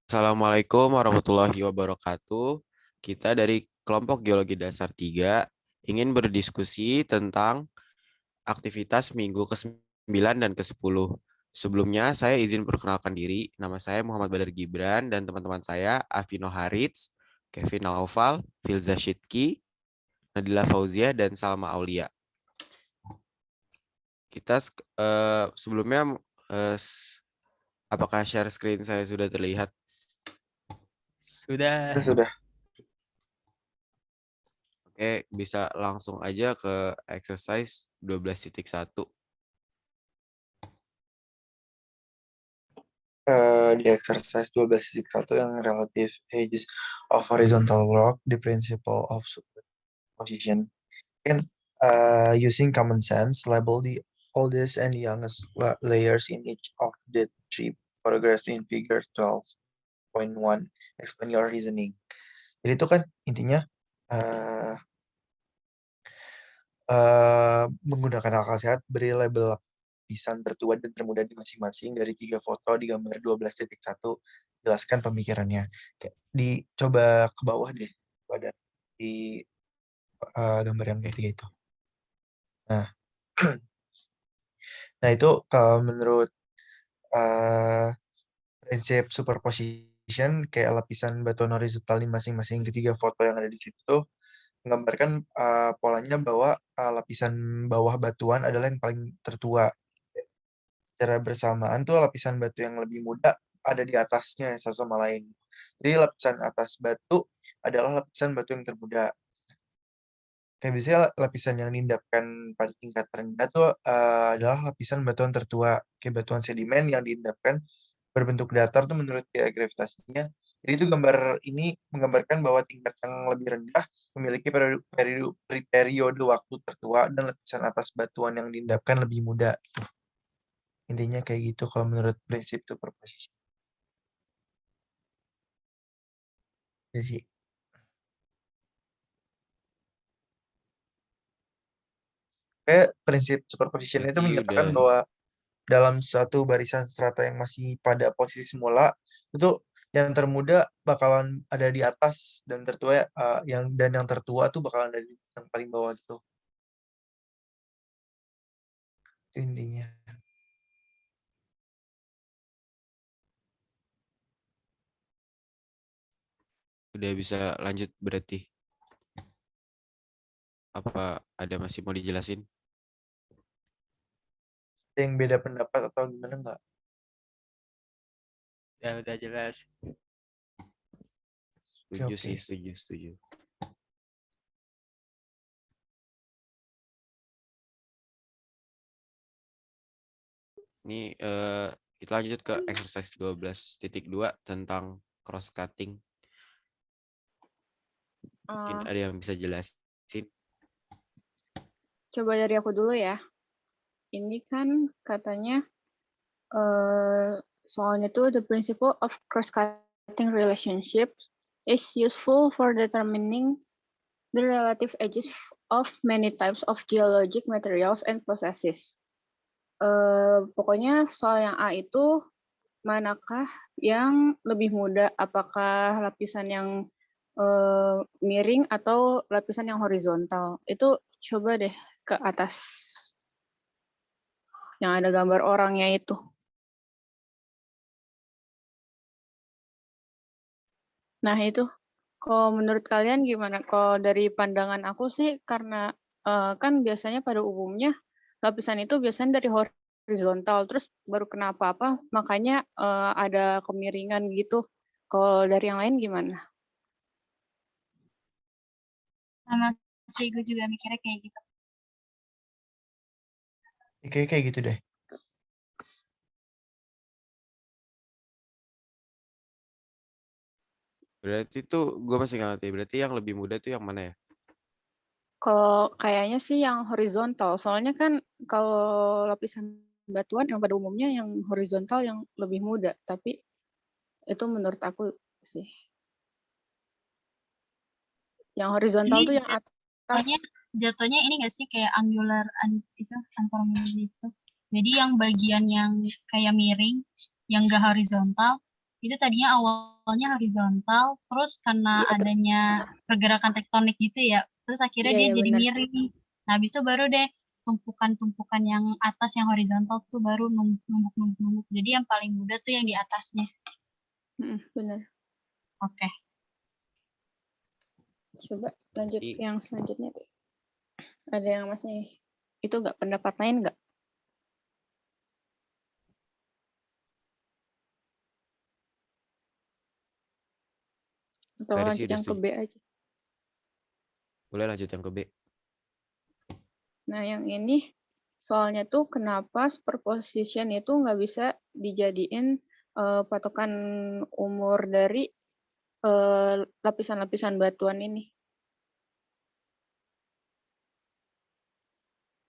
Assalamualaikum warahmatullahi wabarakatuh. Kita dari kelompok Geologi Dasar 3 ingin berdiskusi tentang aktivitas minggu ke-9 dan ke-10. Sebelumnya saya izin perkenalkan diri. Nama saya Muhammad Badar Gibran dan teman-teman saya Afino Harits, Kevin Naufal, Filza Shidki, Nadila Fauzia, dan Salma Aulia. Kita sebelumnya apakah share screen saya sudah terlihat? Sudah. Sudah. Oke, bisa langsung aja ke exercise 12.1. Di exercise 12.1 yang relative ages of horizontal rock, the principle of superposition. Can using common sense, label the oldest and youngest layers in each of the three photographs in figure 12.1. Explain your reasoning. Jadi itu kan intinya menggunakan akal sehat, beri label lapisan tertua dan termuda di masing-masing dari 3 foto di gambar 12.1. Jelaskan pemikirannya. Coba ke bawah deh, pada di gambar yang kayak itu. Nah, nah itu kalau menurut prinsip superposition, kayak lapisan batuan horizontal di masing-masing ketiga foto yang ada di situ tuh menggambarkan polanya bahwa lapisan bawah batuan adalah yang paling tertua. Secara bersamaan tuh lapisan batu yang lebih muda ada di atasnya satu sama lain. Jadi lapisan atas batu adalah lapisan batu yang termuda. Kayak biasanya lapisan yang diendapkan pada tingkat rendah tuh adalah lapisan batuan tertua. Kayak batuan sedimen yang diendapkan berbentuk datar tuh menurut gaya gravitasinya. Jadi itu gambar ini menggambarkan bahwa tingkat yang lebih rendah memiliki periode waktu tertua dan lapisan atas batuan yang diendapkan lebih muda. Intinya kayak gitu kalau menurut prinsip superposition. Jadi, kayak prinsip superposition itu Berarti menyatakan udah bahwa dalam satu barisan strata yang masih pada posisi semula, itu yang termuda bakalan ada di atas dan tertua yang tertua tuh bakalan ada di yang paling bawah gitu. Itu intinya. udah bisa lanjut berarti. Apa ada masih mau dijelasin? Ada yang beda pendapat atau gimana nggak? Ya udah jelas. Setuju Oke. sih, setuju. Ini kita lanjut ke exercise 12.2 tentang cross cutting. Mungkin ada yang bisa jelasin. Coba dari aku dulu ya. Ini kan katanya soalnya tuh the principle of cross-cutting relationships is useful for determining the relative ages of many types of geologic materials and processes. Pokoknya soal yang A itu manakah yang lebih muda, apakah lapisan yang miring atau lapisan yang horizontal. Itu coba deh ke atas yang ada gambar orangnya itu. Nah itu, kalau menurut kalian gimana? Kalau dari pandangan aku sih, karena kan biasanya pada umumnya lapisan itu biasanya dari horizontal, terus baru kena apa-apa, makanya ada kemiringan gitu. Kalau dari yang lain gimana? Sama sih, gue juga mikirnya kayak gitu. Kayak gitu deh. Berarti tuh gue masih nggak ngerti. Berarti yang lebih muda tuh yang mana ya? Kalau kayaknya sih yang horizontal, soalnya kan kalau lapisan batuan yang pada umumnya yang horizontal yang lebih muda, tapi itu menurut aku sih. Yang horizontal Ini tuh yang atas. jatuhnya ini nggak sih kayak angular itu angular itu. Jadi yang bagian yang kayak miring, yang nggak horizontal, itu tadinya awalnya horizontal, terus karena Iya, adanya pergerakan tektonik gitu ya, terus akhirnya iya, dia iya jadi benar. miring. Nah, habis itu baru deh tumpukan-tumpukan yang atas yang horizontal tuh baru numpuk. Jadi yang paling mudah tuh yang di atasnya. Benar. Oke. Coba lanjut Jadi, yang selanjutnya deh. Ada yang masih itu nggak pendapat lain nggak? Atau gak ada sih, lanjut udah yang ke setuju. B aja? Boleh lanjut yang ke B. Nah, yang ini soalnya tuh kenapa superposition itu nggak bisa dijadiin patokan umur dari lapisan-lapisan batuan ini.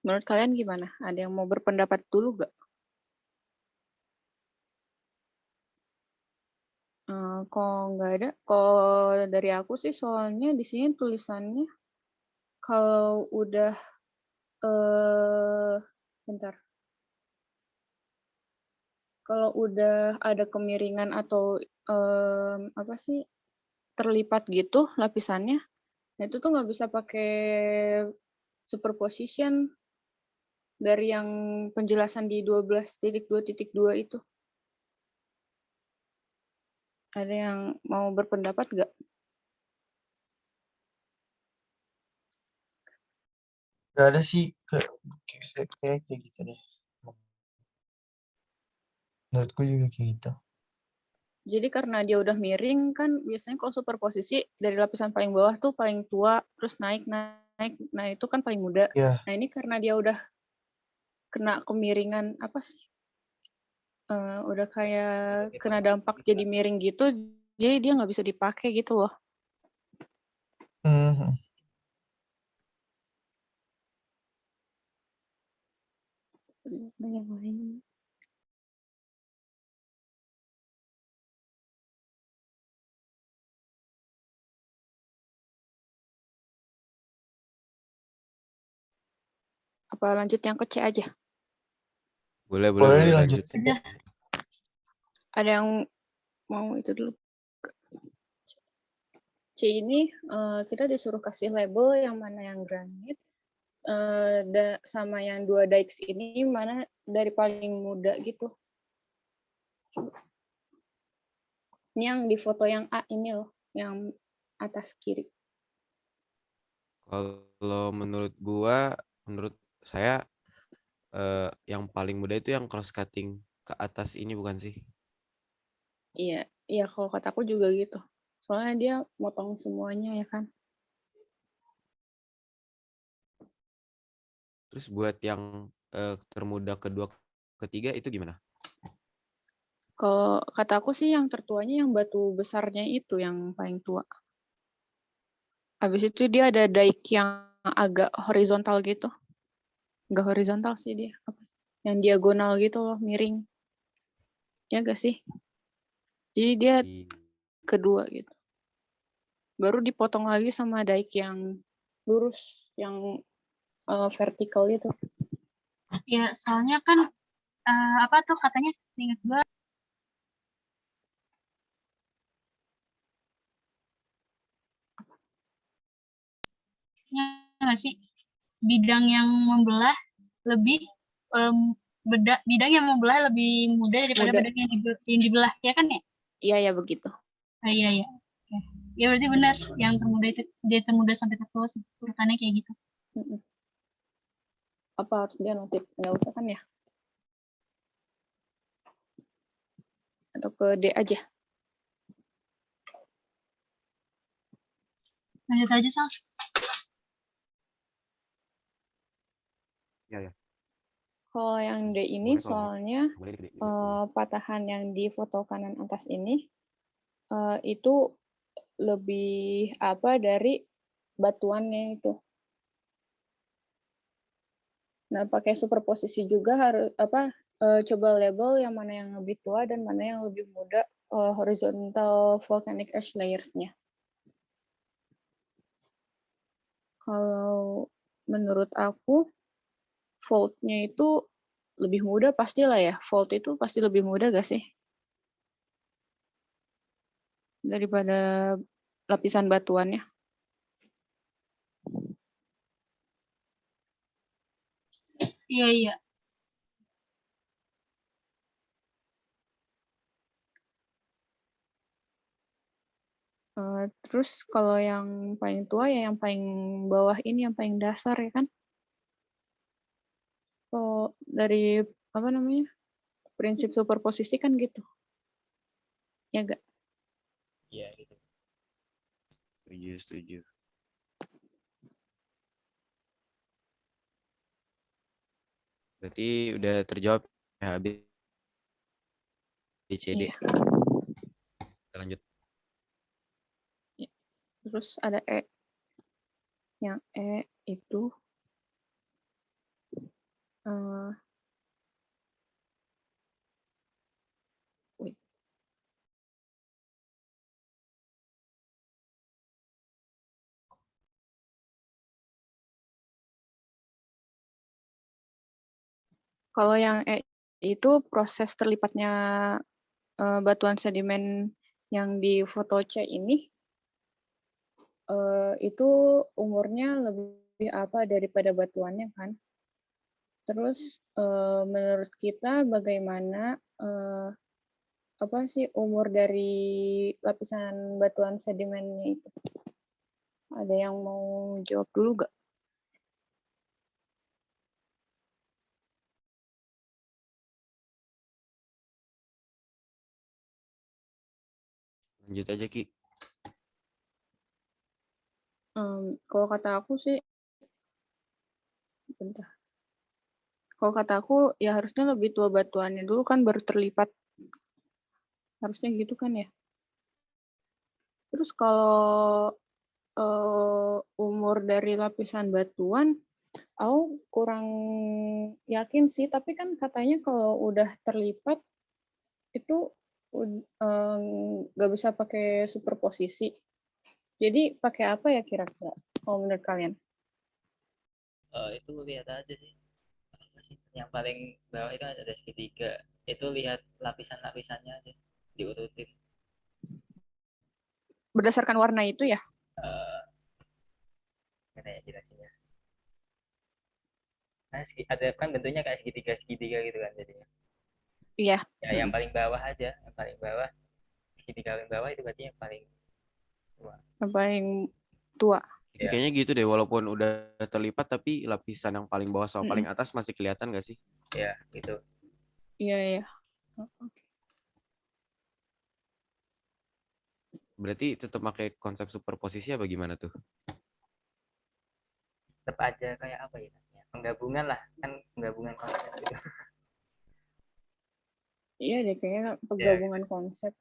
Menurut kalian gimana? Ada yang mau berpendapat dulu nggak? Kalau nggak ada, kalau dari aku sih soalnya di sini tulisannya kalau udah bentar. Kalau udah ada kemiringan atau apa sih terlipat gitu lapisannya, nah itu tuh nggak bisa pakai superposition dari yang penjelasan di 12.2.2 itu. Ada yang mau berpendapat nggak? Gak ada sih kayak gitu deh. Menurutku juga kayak gitu. Jadi karena dia udah miring kan biasanya kalau superposisi dari lapisan paling bawah tuh paling tua terus naik. Nah itu kan paling muda. Ya, Nah ini karena dia udah kena kemiringan apa sih? Udah kayak kena dampak jadi miring gitu, jadi dia nggak bisa dipakai gitu loh. mhm. Yang lain. Apa lanjut yang ke C aja? Boleh Boleh lanjut. dilanjutin. Udah. Ada yang mau itu dulu? C ini kita disuruh kasih label yang mana yang granit, sama yang 2 dikes ini mana dari paling muda gitu. Ini yang di foto yang A ini loh, yang atas kiri. Kalau menurut saya yang paling mudah itu yang cross cutting ke atas ini bukan sih? Iya, iya kalau kataku juga gitu. Soalnya dia motong semuanya ya kan. Terus buat yang termuda kedua, ketiga itu gimana? Kalau kataku sih yang tertuanya yang batu besarnya itu yang paling tua. Habis itu dia ada dike yang agak horizontal gitu. Enggak horizontal sih dia. Yang diagonal gitu loh, miring. Ya gak sih? Jadi dia kedua gitu. Baru dipotong lagi sama dike yang lurus, yang vertikal itu. Ya, soalnya kan apa tuh katanya seingat gue nggak sih bidang yang membelah lebih bidang yang membelah lebih mudah daripada Muda. bidang yang dibelah ya kan ya? Iya ya begitu. Iya ya. Ya berarti benar yang termuda itu dia termuda sampai tertua urutannya kayak gitu. Apa harus dia notif? Nggak usah kan ya? Atau ke D aja? Lanjut aja Sal. Ya. Kalau yang D ini soalnya patahan yang di foto kanan atas ini itu lebih apa dari batuannya itu. Nah, pakai superposisi juga harus coba label yang mana yang lebih tua dan mana yang lebih muda horizontal volcanic ash layers-nya. Kalau menurut aku fault-nya itu lebih muda pastilah ya. Fault itu pasti lebih muda gak sih? daripada lapisan batuannya. Iya, iya. Terus kalau yang paling tua ya yang paling bawah ini yang paling dasar ya kan? Kalau dari apa namanya prinsip superposisi kan gitu, ya gak? Iya gitu. Setuju. Berarti udah terjawab ya, habis BCD. Iya. Kita lanjut. Terus ada E. Yang E itu wait. Kalau yang E itu proses terlipatnya batuan sedimen yang di foto C ini itu umurnya lebih apa daripada batuannya kan. Terus menurut kita bagaimana apa sih umur dari lapisan batuan sedimennya itu? Ada yang mau jawab dulu gak? Lanjut aja Ki. Kalau kata aku sih, bentar. Kalau kata aku ya harusnya lebih tua batuannya dulu kan baru terlipat. Harusnya gitu kan ya. Terus kalau umur dari lapisan batuan, aku kurang yakin sih. Tapi kan katanya kalau udah terlipat itu nggak bisa pakai superposisi. Jadi pakai apa ya kira-kira? Kalau menurut kalian? Itu lihat aja sih. Apa sih? Yang paling bawah itu ada segitiga. Itu lihat lapisan-lapisannya aja, diurutin. Berdasarkan warna itu ya? Gimana ya jelasinnya? Nah, ada kan bentuknya kayak segitiga gitu kan jadinya. Iya. Ya, yang paling bawah aja, yang paling bawah, segitiga paling bawah itu berarti yang paling tua. Yang paling tua. Ya. Kayaknya gitu deh, walaupun udah terlipat tapi lapisan yang paling bawah sama paling atas masih kelihatan nggak sih? Ya, gitu. Iya, iya. Oke. Berarti tetap pakai konsep superposisi apa gimana tuh? Tetap aja kayak apa ya? Penggabungan lah, kan penggabungan konsep gitu. Iya deh, kayaknya penggabungan konsep.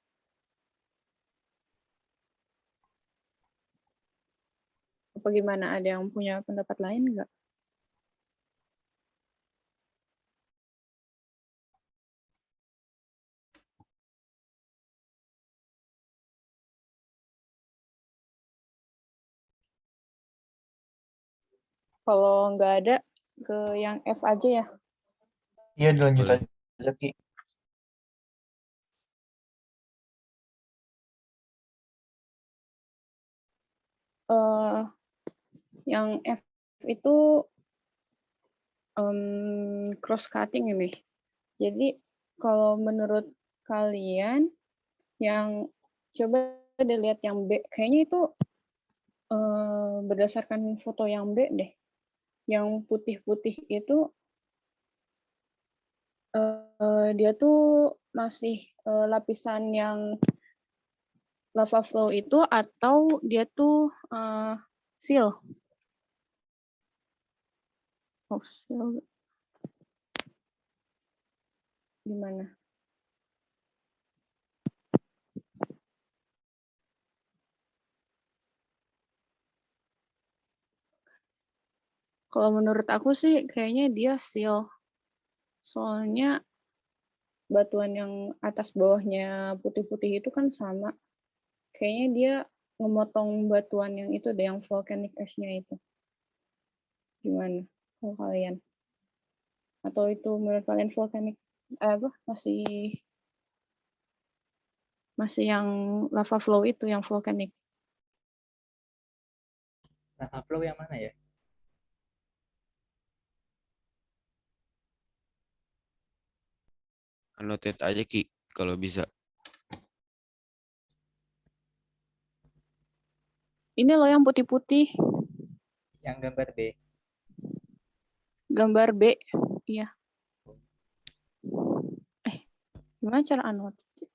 Apa gimana? Ada yang punya pendapat lain nggak? Kalau nggak ada, ke yang F aja ya. Iya, dilanjut Boleh. aja, Ki. Yang F itu cross cutting ini. Jadi kalau menurut kalian yang coba dilihat yang B, kayaknya itu berdasarkan foto yang B deh. Yang putih-putih itu dia tuh masih lapisan yang lava flow itu atau dia tuh seal? Oh, seal. Gimana? Kalau menurut aku sih kayaknya dia seal. Soalnya batuan yang atas bawahnya putih-putih itu kan sama. Kayaknya dia ngemotong batuan yang itu deh, yang volcanic ash-nya itu. Gimana kalau kalian? Atau itu menurut kalian volcanic masih Masih yang lava flow itu, yang volcanic. Lava flow yang mana ya? Annotate aja Ki kalau bisa. Ini loh yang putih-putih, Yang gambar B. gambar B. Iya. Gimana cara annotate?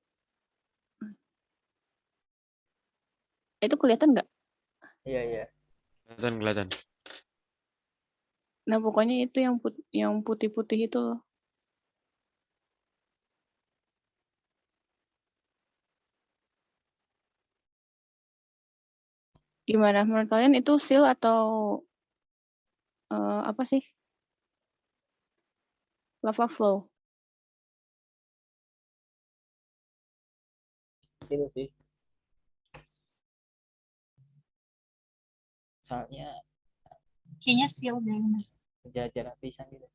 Itu kelihatan nggak? Iya, iya. Kelihatan. Nah, pokoknya itu yang putih-putih itu loh. Gimana menurut kalian itu seal atau apa sih? Lava flow. Itu sih. Soalnya Kayaknya seal deh. Bener. menjajar lapisan gitu.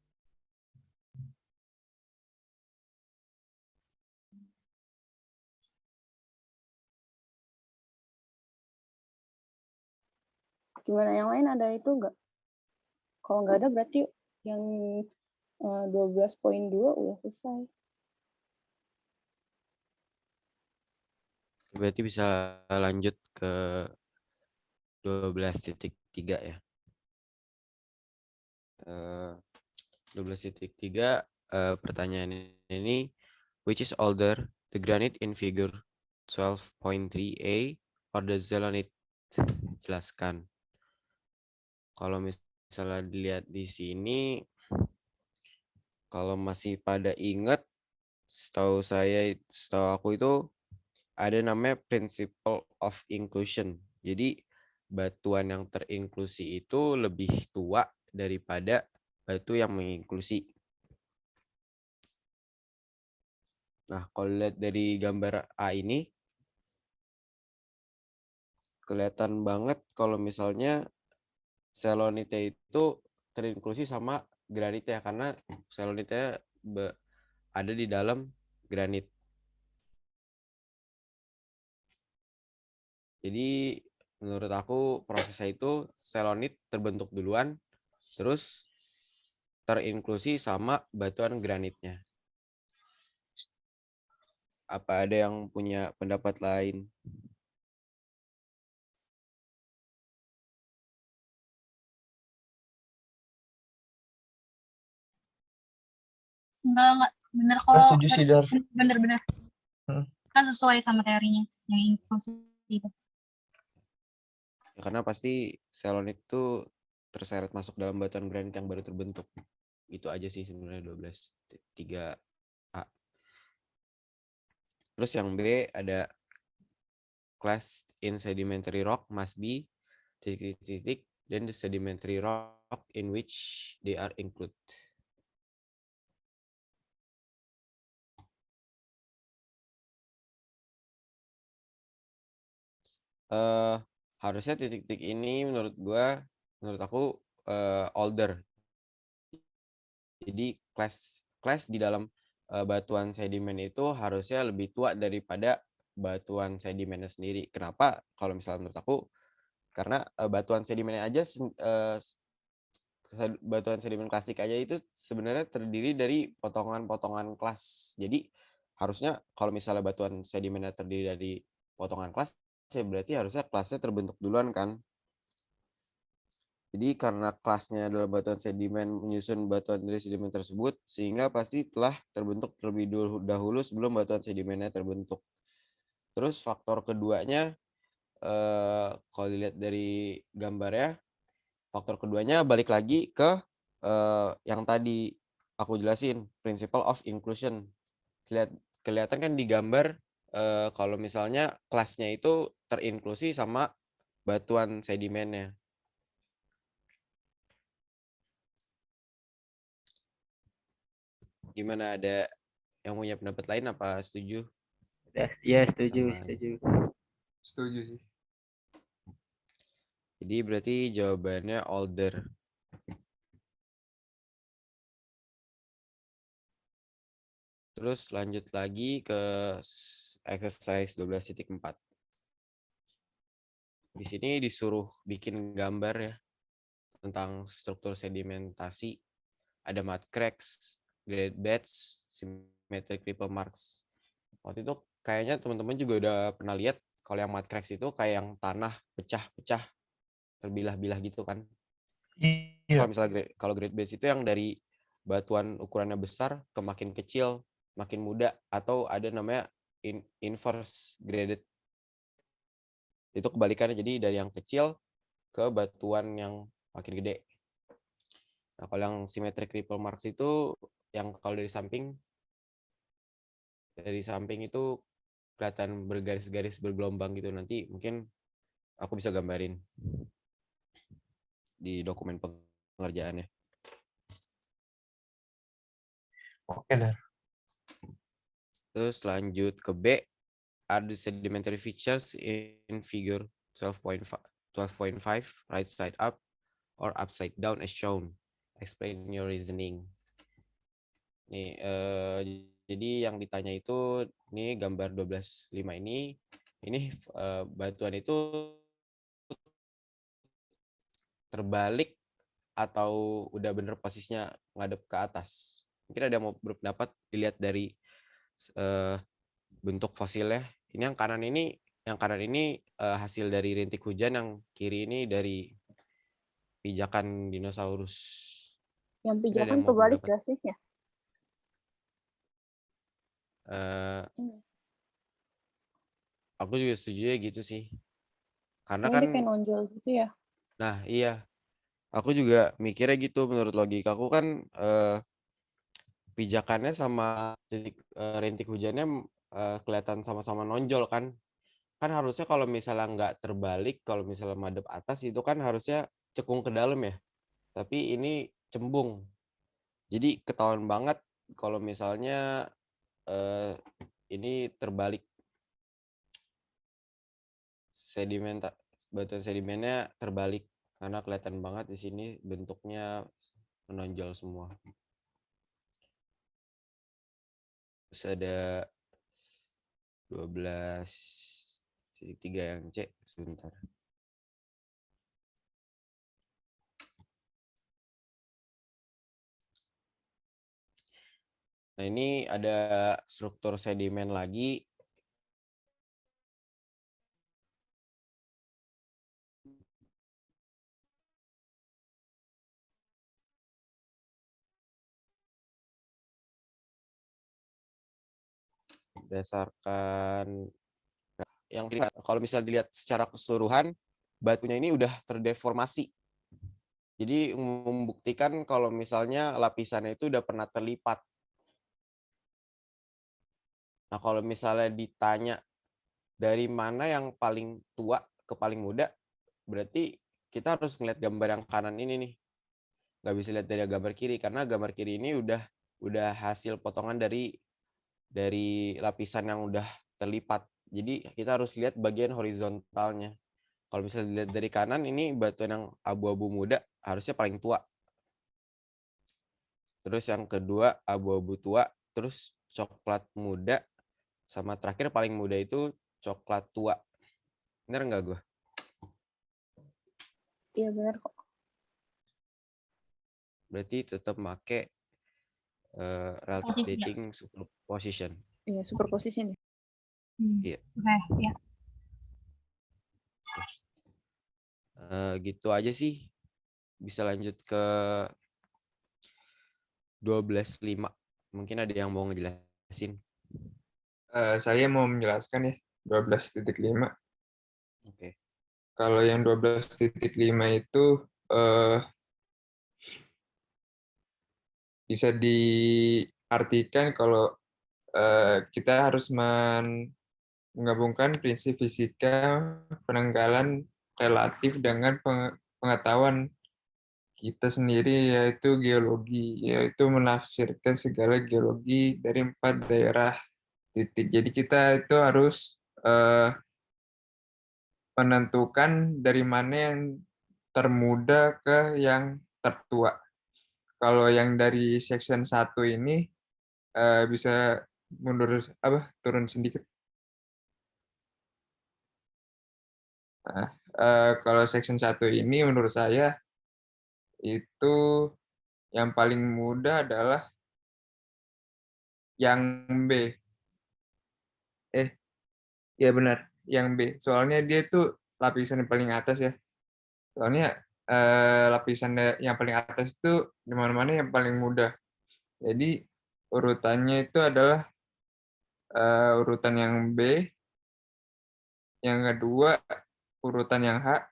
Gimana yang lain ada itu nggak? Kalau nggak ada berarti yang 12.2 udah selesai. Berarti bisa lanjut ke 12.3 ya. 12.3 pertanyaan ini, which is older, the granite in figure 12.3a or the zeolite? Jelaskan. Kalau misalnya dilihat di sini, kalau masih pada ingat, setahu aku itu ada namanya principle of inclusion. Jadi batuan yang terinklusi itu lebih tua daripada batu yang menginklusi. Nah, kalau lihat dari gambar A ini, kelihatan banget kalau misalnya selonite itu terinklusi sama granitnya, karena selonite ada di dalam granit. Jadi menurut aku prosesnya itu selonit terbentuk duluan, terus terinklusi sama batuan granitnya. Apa ada yang punya pendapat lain? Enggak. Bener Gue kok. setuju sih, Dar. Bener-bener. Hmm. Kan sesuai sama teorinya yang inklusif itu. Ya, karena pasti selonit itu terseret masuk dalam batuan granit yang baru terbentuk. Itu aja sih sebenarnya 12.3a. Terus yang B ada class in sedimentary rock must be titik-titik dan the sedimentary rock in which they are included. Harusnya titik-titik ini menurut aku older. Jadi class di dalam batuan sedimen itu harusnya lebih tua daripada batuan sedimennya sendiri. Kenapa? Kalau misalnya menurut aku, karena batuan sedimennya aja batuan sedimen klasik aja itu sebenarnya terdiri dari potongan-potongan kelas. Jadi harusnya kalau misalnya batuan sedimennya terdiri dari potongan kelas, ya berarti harusnya kelasnya terbentuk duluan kan. Jadi karena kelasnya adalah batuan sedimen menyusun batuan dari sedimen tersebut, sehingga pasti telah terbentuk terlebih dahulu sebelum batuan sedimennya terbentuk. Terus faktor keduanya, kalau dilihat dari gambarnya, faktor keduanya balik lagi ke yang tadi aku jelasin, principle of inclusion. Kelihatan kan di gambar kalau misalnya kelasnya itu terinklusi sama batuan sedimennya. Gimana, ada yang punya pendapat lain apa setuju? Ya, setuju. Setuju sih. Jadi berarti jawabannya older. Terus lanjut lagi ke exercise 12.4. Di sini disuruh bikin gambar ya tentang struktur sedimentasi, ada mud cracks, grade beds, symmetric ripple marks. Waktu itu kayaknya teman-teman juga udah pernah lihat kalau yang mud cracks itu kayak yang tanah pecah-pecah, terbilah-bilah gitu kan. Iya. Kalau misalnya kalau grade beds itu yang dari batuan ukurannya besar ke makin kecil, makin muda, atau ada namanya inverse graded. Itu kebalikannya, jadi dari yang kecil ke batuan yang makin gede. Nah, kalau yang symmetric ripple marks itu yang kalau dari samping itu kelihatan bergaris-garis bergelombang gitu. Nanti mungkin aku bisa gambarin di dokumen pengerjaannya. Oke, Dar. Terus lanjut ke B, are the sedimentary features in figure 12.5 right side up or upside down as shown. Explain your reasoning. Nih, jadi yang ditanya itu, nih gambar 12.5 ini batuan itu terbalik atau udah bener posisinya ngadep ke atas. Mungkin ada yang mau berpendapat dilihat dari bentuk fosilnya. Ini yang kanan ini hasil dari rintik hujan, yang kiri ini dari pijakan dinosaurus. Yang Mungkin ada pijakan yang mau kebalik pendapat. gak sih ya? Aku juga setuju ya gitu sih. Karena Kayaknya kan, dia kayak nonjol gitu ya. nah iya, aku juga mikirnya gitu. Menurut logikaku kan pijakannya sama rintik hujannya kelihatan sama-sama nonjol kan. Kan harusnya kalau misalnya nggak terbalik, kalau misalnya madep atas itu kan harusnya cekung ke dalam ya. Tapi ini cembung. Jadi ketahuan banget kalau misalnya ini terbalik. Batuan sedimennya terbalik karena kelihatan banget di sini bentuknya menonjol semua. Terus ada 12.3 yang C, sebentar. Nah, ini ada struktur sedimen lagi. Berdasarkan yang kalau misalnya dilihat secara keseluruhan, batunya ini udah terdeformasi. Jadi membuktikan kalau misalnya lapisannya itu udah pernah terlipat. Nah, kalau misalnya ditanya dari mana yang paling tua ke paling muda, berarti kita harus ngeliat gambar yang kanan ini nih. Nggak bisa lihat dari gambar kiri, karena gambar kiri ini udah hasil potongan dari lapisan yang udah terlipat. Jadi kita harus lihat bagian horizontalnya. Kalau misalnya dilihat dari kanan, ini batuan yang abu-abu muda harusnya paling tua. Terus yang kedua abu-abu tua, terus coklat muda, sama terakhir paling muda itu coklat tua. Bener nggak gue? Iya benar kok. Berarti tetap make relative Posisi ya. dating superposition. Iya, superposisi nih. Iya. Oke, ya. Gitu aja sih. Bisa lanjut ke 12.5. Mungkin ada yang mau ngejelasin. Saya mau menjelaskan ya 12.5. Oke. Kalau yang 12.5 itu bisa diartikan kalau kita harus menggabungkan prinsip fisika penanggalan relatif dengan pengetahuan kita sendiri, yaitu geologi, yaitu menafsirkan segala geologi dari 4 daerah titik. Jadi kita itu harus menentukan dari mana yang termuda ke yang tertua. Kalau yang dari section 1 ini bisa turun sedikit. Nah, kalau section 1 ini menurut saya itu yang paling mudah adalah yang B. Ya benar, yang B. Soalnya dia tuh lapisan yang paling atas ya. Soalnya lapisan yang paling atas itu di mana-mana yang paling mudah. Jadi urutannya itu adalah urutan yang B, yang kedua urutan yang H,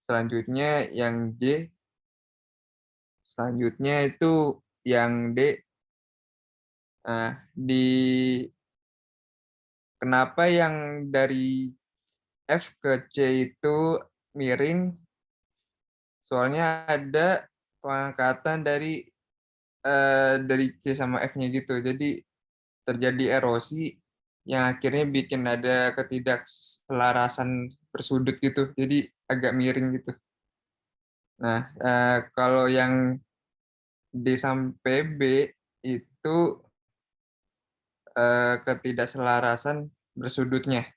selanjutnya yang J, selanjutnya itu yang D. Nah, kenapa yang dari F ke C itu miring? Soalnya ada pengangkatan dari C sama F-nya gitu. Jadi terjadi erosi yang akhirnya bikin ada ketidakselarasan bersudut gitu. Jadi agak miring gitu. Nah, kalau yang D sampai B itu ketidakselarasan bersudutnya.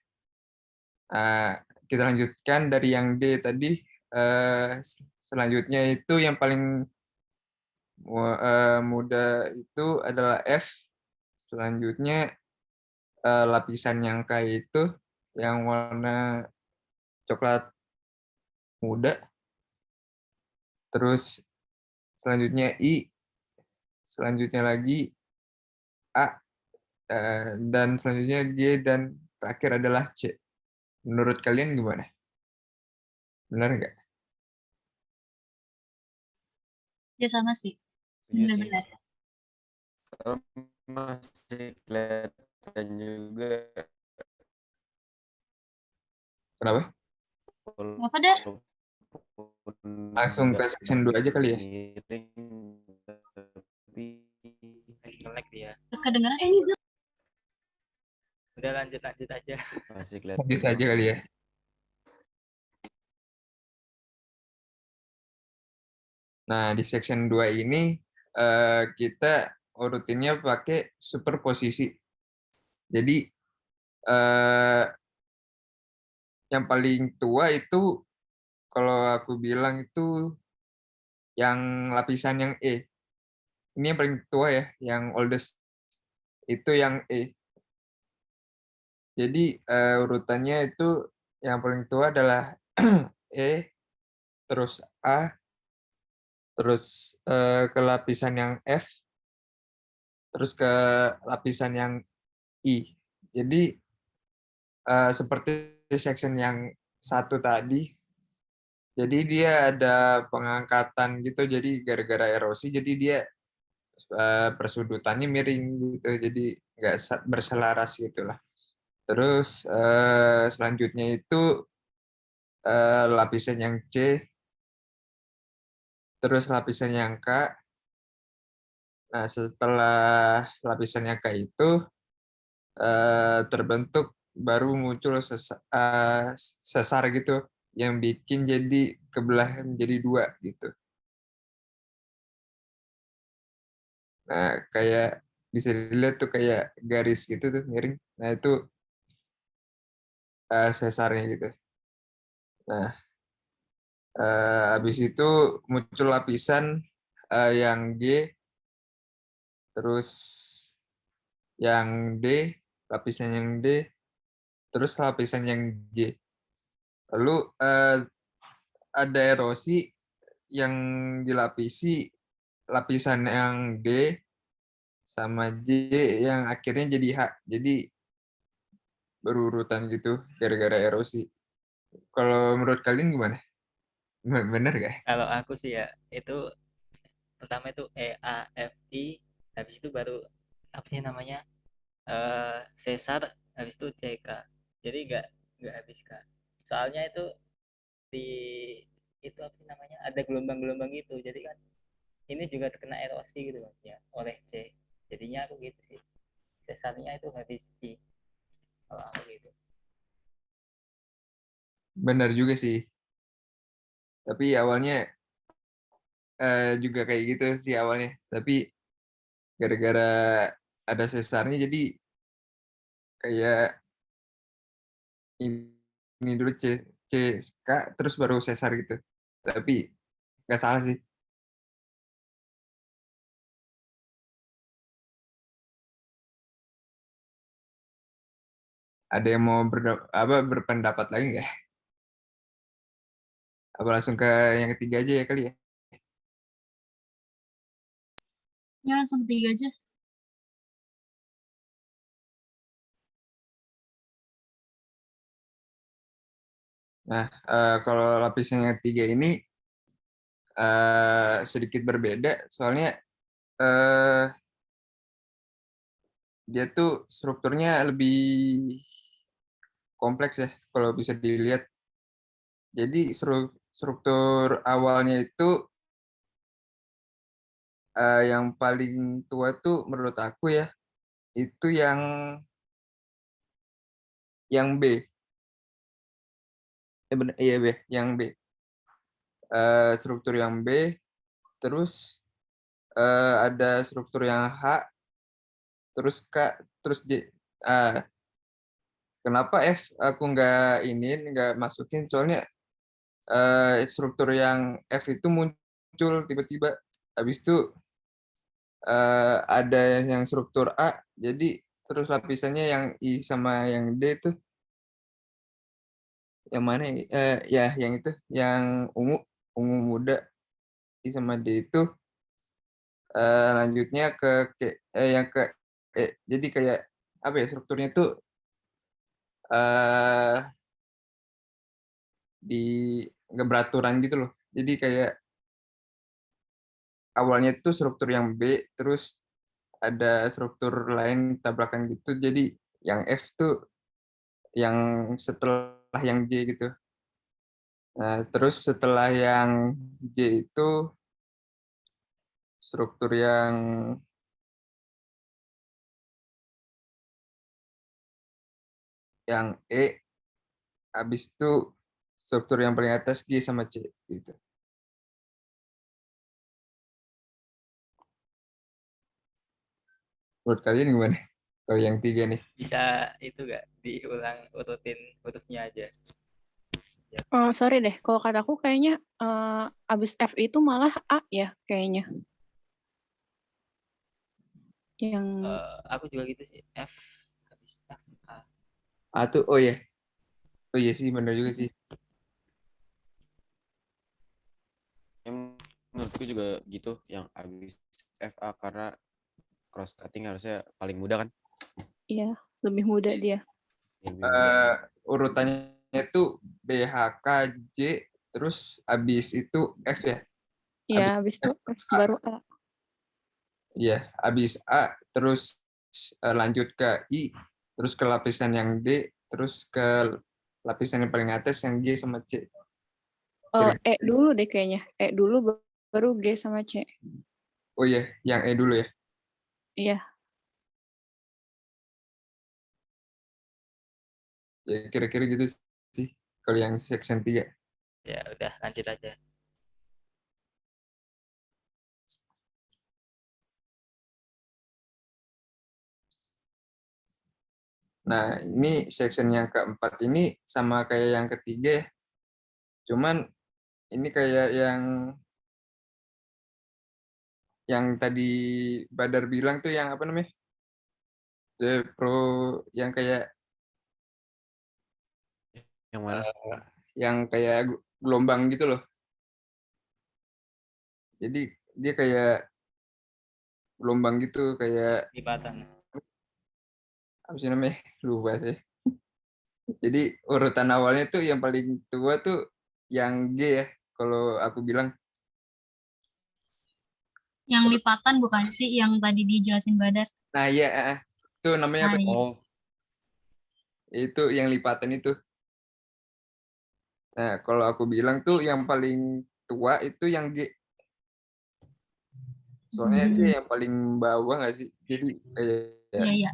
Kita lanjutkan dari yang D tadi. Selanjutnya itu yang paling mudah itu adalah F. Selanjutnya lapisan yang K itu yang warna coklat muda. Terus selanjutnya I, selanjutnya lagi A, dan selanjutnya G, dan terakhir adalah C. Menurut kalian gimana? Benar nggak? Ya sama sih. Setuju sih. Benar-benar. Masih kelihatan juga. Kenapa? Apa dah? Langsung ke section 2 aja kali ya? Miring, tapi Lagi nge-lag dia. Kedengeran ini Udah lanjut aja. masih kelihatan. Lanjut aja kali ya. Nah, di section 2 ini kita urutinnya pakai superposisi. Jadi yang paling tua itu kalau aku bilang itu yang lapisan yang E. Ini yang paling tua ya, yang oldest. Itu yang E. Jadi urutannya itu yang paling tua adalah E, terus A, terus ke lapisan yang F, terus ke lapisan yang I. Jadi seperti section yang satu tadi, jadi dia ada pengangkatan gitu, jadi gara-gara erosi, jadi dia persudutannya miring gitu, jadi nggak berselaras gitulah. Terus selanjutnya itu lapisan yang C, terus lapisan yang K. Nah, setelah lapisan yang K itu terbentuk baru muncul sesar gitu yang bikin jadi kebelah menjadi dua gitu. Nah, kayak bisa dilihat tuh kayak garis gitu tuh miring. Nah, itu sesarnya gitu. Nah, habis itu muncul lapisan yang G, terus yang D, lapisan yang D, terus lapisan yang J. Lalu ada erosi yang dilapisi lapisan yang D sama J yang akhirnya jadi H. Jadi berurutan gitu gara-gara erosi. Kalau menurut kalian gimana? Bener gak? Kalau aku sih ya itu pertama itu E A F I, habis itu baru apa sih namanya sesar, habis itu C K. Jadi nggak habis K. Soalnya itu di itu apa sih namanya ada gelombang-gelombang gitu. Jadi kan ini juga terkena erosi gitu kan ya oleh C. Jadinya aku gitu sih. Sesarnya itu habis I. Kalau aku gitu. Bener juga sih. Tapi awalnya juga kayak gitu sih awalnya. Tapi gara-gara ada sesarnya jadi kayak ini dulu CK terus baru sesar gitu. Tapi nggak salah sih. Ada yang mau berpendapat lagi nggak? Apa langsung ke yang ketiga aja ya kali ya? Ya langsung 3 aja. Nah, kalau lapisan yang ketiga ini sedikit berbeda, soalnya dia tuh strukturnya lebih kompleks ya, kalau bisa dilihat. Jadi struktur awalnya itu yang paling tua tuh menurut aku ya, itu yang B. Iya B, yang B. Struktur yang B, terus ada struktur yang H, terus K, terus J. Kenapa F aku nggak masukin, soalnya struktur yang F itu muncul tiba-tiba, habis itu ada yang struktur A, jadi terus lapisannya yang I sama yang D itu yang mana ya? Ya yang itu, yang ungu muda, I sama D itu lanjutnya yang ke jadi kayak apa ya, strukturnya tuh di nggak beraturan gitu loh. Jadi kayak awalnya tuh struktur yang B, terus ada struktur lain tabrakan gitu. Jadi yang F tuh yang setelah yang J gitu. Nah, terus setelah yang J itu struktur yang E, habis itu struktur yang paling atas G sama C gitu. Menurut kalian gimana? Kalau yang 3 nih. Bisa itu gak diulang urutin hurufnya aja. Sorry deh, kalau kataku kayaknya abis F itu malah A ya kayaknya. Yang Aku juga gitu sih. F habis F A. Tuh, oh iya sih, benar juga sih. Menurutku juga gitu, yang habis FA, karena cross cutting harusnya paling mudah kan. iya, lebih mudah dia. Lebih mudah. Urutannya itu B, H, K, J, terus habis itu F ya. Iya, habis itu F baru A. Iya, habis A, terus lanjut ke I, terus ke lapisan yang D, terus ke lapisan yang paling atas yang G sama C. E dulu deh kayaknya. E dulu baru G sama C. Oh iya, yang E dulu ya. Iya. Ya kira-kira gitu sih kalau yang section 3. Ya udah lanjut aja. Nah, ini section yang keempat ini sama kayak yang ketiga ya. Cuman ini kayak yang tadi Badar bilang tuh, yang apa namanya? Pro, yang kayak Yang mana? yang kayak gelombang gitu loh. Jadi dia kayak gelombang gitu, kayak Lipatan. apa sih namanya? Lupa sih. Jadi urutan awalnya tuh yang paling tua tuh yang G ya, kalau aku bilang. Yang lipatan bukan sih yang tadi dijelasin Badar? Nah iya, itu namanya apa? Nah, iya. Oh, Itu yang lipatan itu. Nah, kalau aku bilang tuh yang paling tua itu yang G. Soalnya dia yang paling bawah nggak sih? Jadi kayak Iya.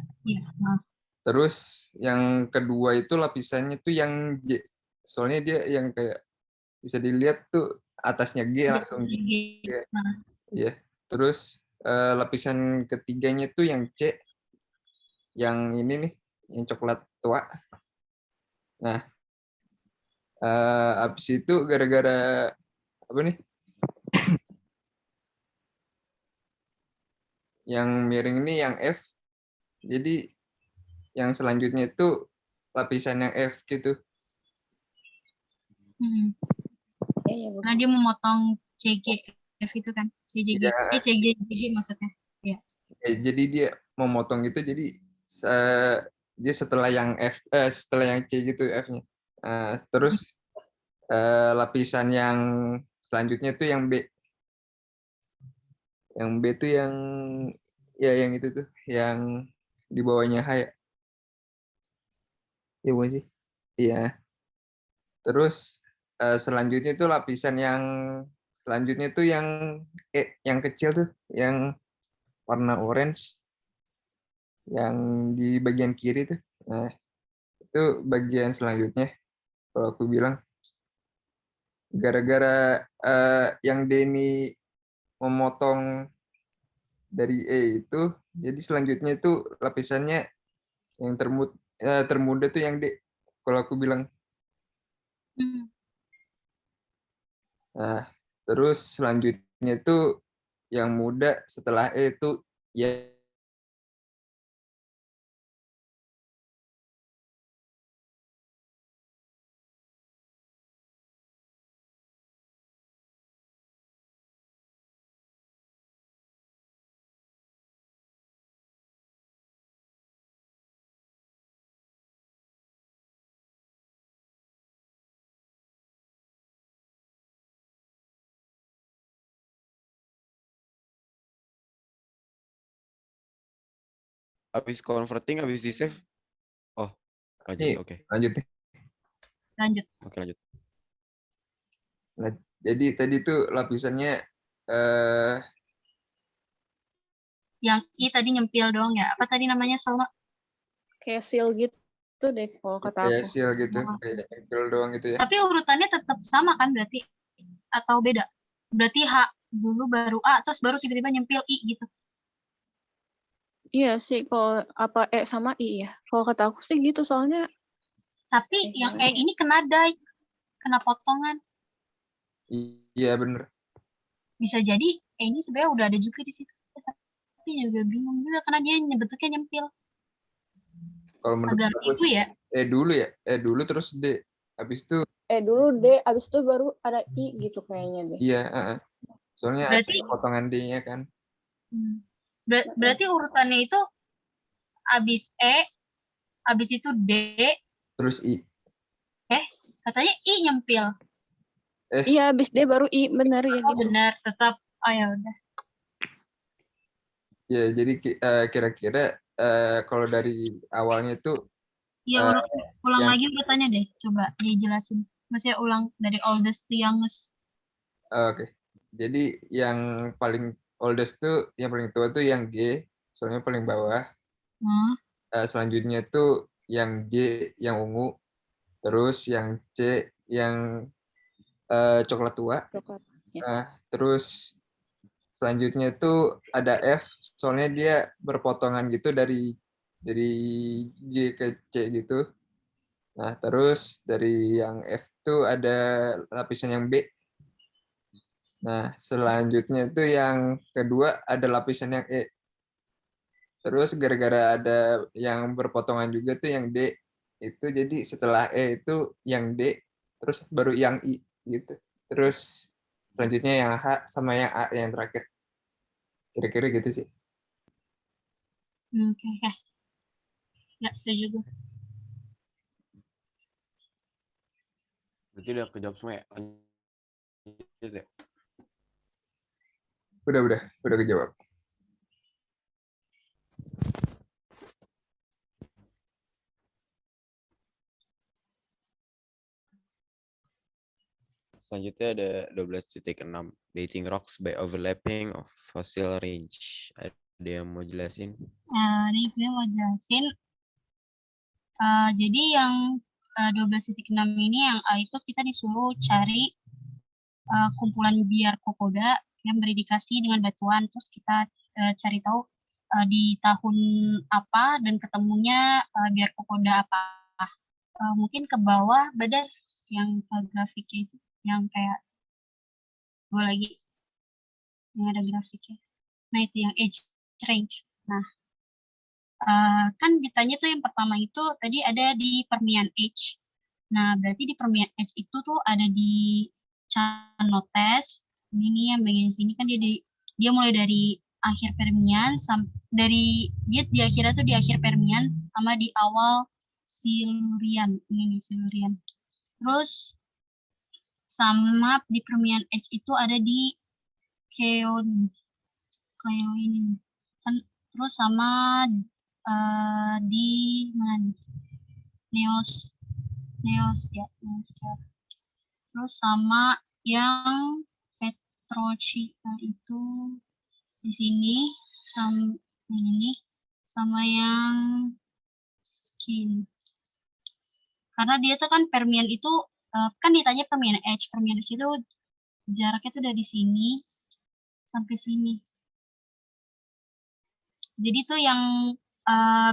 Nah, terus yang kedua itu lapisannya tuh yang G. Soalnya dia yang kayak bisa dilihat tuh atasnya G langsung G. Nah, Iya. Terus lapisan ketiganya tuh yang C. Yang ini nih, yang coklat tua. Nah, Habis itu gara-gara apa nih? Yang miring ini yang F. Jadi yang selanjutnya itu lapisan yang F gitu. Hmm. Iya, Karena dia memotong CGF itu kan. Iya. CGG maksudnya. Jadi dia memotong itu, jadi dia setelah yang F, setelah yang C gitu F-nya. Terus lapisan yang selanjutnya itu yang B. Yang B itu yang ya yang itu tuh, yang di bawahnya H ya. Iya bukan sih? Iya. Terus selanjutnya itu lapisan yang selanjutnya itu yang kecil tuh, yang warna orange, yang di bagian kiri tuh. Nah, itu bagian selanjutnya. Kalau aku bilang gara-gara yang Denny memotong dari E itu, jadi selanjutnya itu lapisannya yang termuda tuh yang D. Kalau aku bilang. Hmm. Nah, terus selanjutnya itu yang muda setelah E itu ya. Habis converting, habis di save. Oh, lanjut. Nih, Oke. lanjut nih. Lanjut. Oke, lanjut. Nah, jadi tadi tuh lapisannya eh Yang I tadi nyempil doang ya. Apa tadi namanya Salma? Kayak seal gitu deh kalau kata kayak aku. seal gitu, Oh. kayak tempel doang gitu ya. Tapi urutannya tetap sama kan berarti? Atau beda? Berarti H dulu baru A, terus baru tiba-tiba nyempil I gitu. Iya sih, kalau apa sama I ya. Kalau kata aku sih gitu, soalnya Tapi yang E ini kena die, kena potongan. Iya bener. Bisa jadi E ini sebenarnya udah ada juga di situ. Tapi juga bingung juga karena dia bentuknya nyempil. Kalau menurut Agak aku itu sih ya. dulu ya, dulu terus D. Habis itu dulu D, abis itu baru ada I gitu kayaknya deh. iya, soalnya ada Berarti potongan D-nya kan. berarti urutannya itu abis E, abis itu D, Terus I. katanya I nyempil. Iya, abis D baru I, bener ya Oh gitu. benar, tetap. Oh ya udah. Ya, jadi kira-kira kalau dari awalnya itu Ya ulang yang lagi urutannya deh, coba dijelasin. Maksudnya ulang dari oldest to youngest. oke. Jadi yang paling oldest tuh, yang paling tua tuh yang G, soalnya paling bawah. Selanjutnya tuh yang J yang ungu, terus yang C yang coklat tua. Coklat. Ya. Terus selanjutnya itu ada F, soalnya dia berpotongan gitu dari G ke C gitu. Nah, terus dari yang F itu ada lapisan yang B. Nah, selanjutnya itu yang kedua ada lapisan yang E. Terus gara-gara ada yang berpotongan juga tuh yang D, itu jadi setelah E itu yang D, terus baru yang I gitu. Terus selanjutnya yang H sama yang A yang terakhir. Kira-kira gitu sih. Oke. Ya, setuju gue. Berarti udah kejawab semua ya? Lanjut ya? Udah kejawab. Selanjutnya ada 12.6. Dating rocks by overlapping of fossil range. Ada yang mau jelasin? Ini gue mau jelasin. Jadi yang 12.6 ini yang A itu kita disuruh cari kumpulan biar kokoda yang beridikasi dengan batuan. Terus kita cari tahu di tahun apa dan ketemunya biar kokoda apa. Mungkin ke bawah, Badar. yang grafiknya itu, yang kayak gue lagi yang ada grafiknya. Nah itu yang age range. Nah kan ditanya tuh yang pertama itu tadi ada di Permian age. Nah berarti di Permian age itu tuh ada di Canotes. Ini nih yang bagian sini kan dia mulai dari akhir Permian dari dia di akhirnya tuh di akhir Permian sama di awal Silurian. Ini nih Silurian. Terus sama di Permian age itu ada di Keon ini kan, terus sama di mana nih? Neos ya, terus sama yang Petrochia itu di sini sama ini sama yang skin. Karena dia tuh kan Permian itu kan ditanya Permian age itu jaraknya tuh dari sini sampai sini. Jadi tuh yang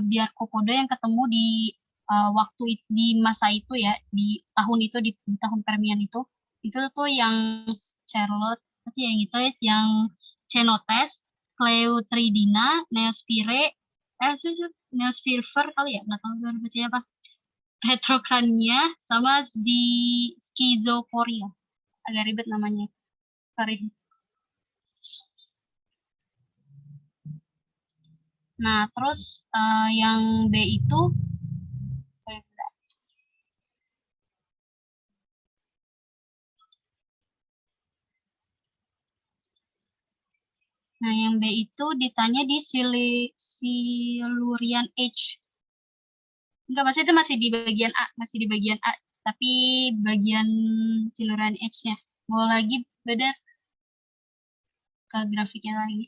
biar kokoda yang ketemu di waktu di masa itu ya, di tahun itu di tahun Permian itu tuh yang Charlotte pasti yang itu yang Cenotes, Cleutridina, Neospire, Neospirifer kali ya, nggak tahu gue bacanya apa, Petrocrania sama Schizoporia, agak ribet namanya, sorry. Nah, terus yang B itu, nah yang B itu ditanya di Silurian age. Enggak, pasti itu masih di bagian A, tapi bagian Silurian age-nya. Mau lagi beda ke grafiknya lagi.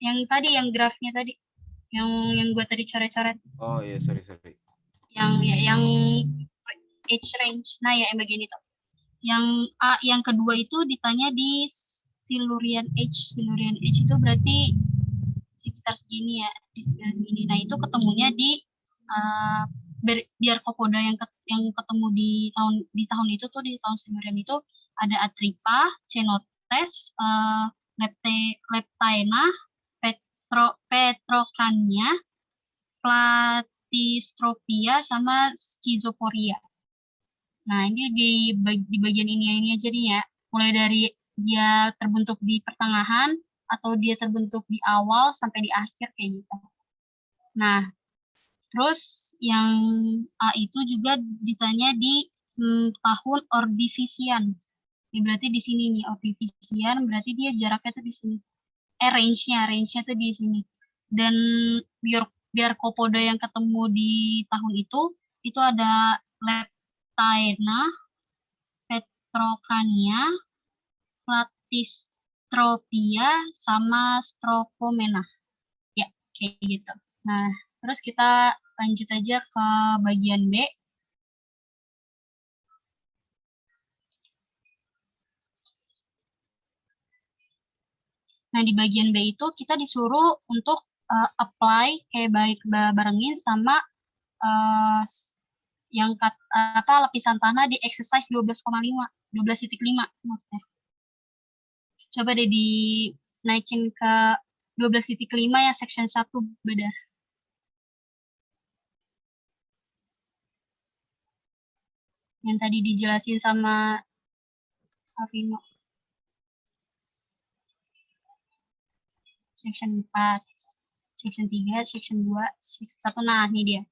Yang tadi, yang grafnya tadi, yang gue tadi coret-coret. Oh iya, sorry. Yang age range. Nah ya, yang bagian itu. Yang A, yang kedua itu ditanya di Silurian age. Silurian age itu berarti sekitar segini ya, di sekitar segini. Nah itu ketemunya di biar kokoda yang ketemu di tahun itu tuh, di tahun Silurian itu ada Atripa, Cenotes, Leptaena, Petrocrania, Platystropia sama Schizoporia. Nah, ini di bagian ini aja nih ya. Mulai dari dia terbentuk di pertengahan atau dia terbentuk di awal sampai di akhir kayak gitu. Nah, terus yang A itu juga ditanya di tahun Ordovisian. Ini berarti di sini nih Ordovisian, berarti dia jaraknya tuh di sini. Range-nya tuh di sini. Dan biar kopoda yang ketemu di tahun itu ada Leptaena, Petrocrania, Platystropia, sama Stropomena. Ya, kayak gitu. Nah, terus kita lanjut aja ke bagian B. Nah, di bagian B itu kita disuruh untuk apply, kayak barengin sama yang lapisan tanah di exercise 12,5 maksudnya. Coba deh dinaikin ke 12,5 yang section 1 beda. Yang tadi dijelasin sama Alvino. Section 4, section 3, section 2, section 1. Nah, ini dia.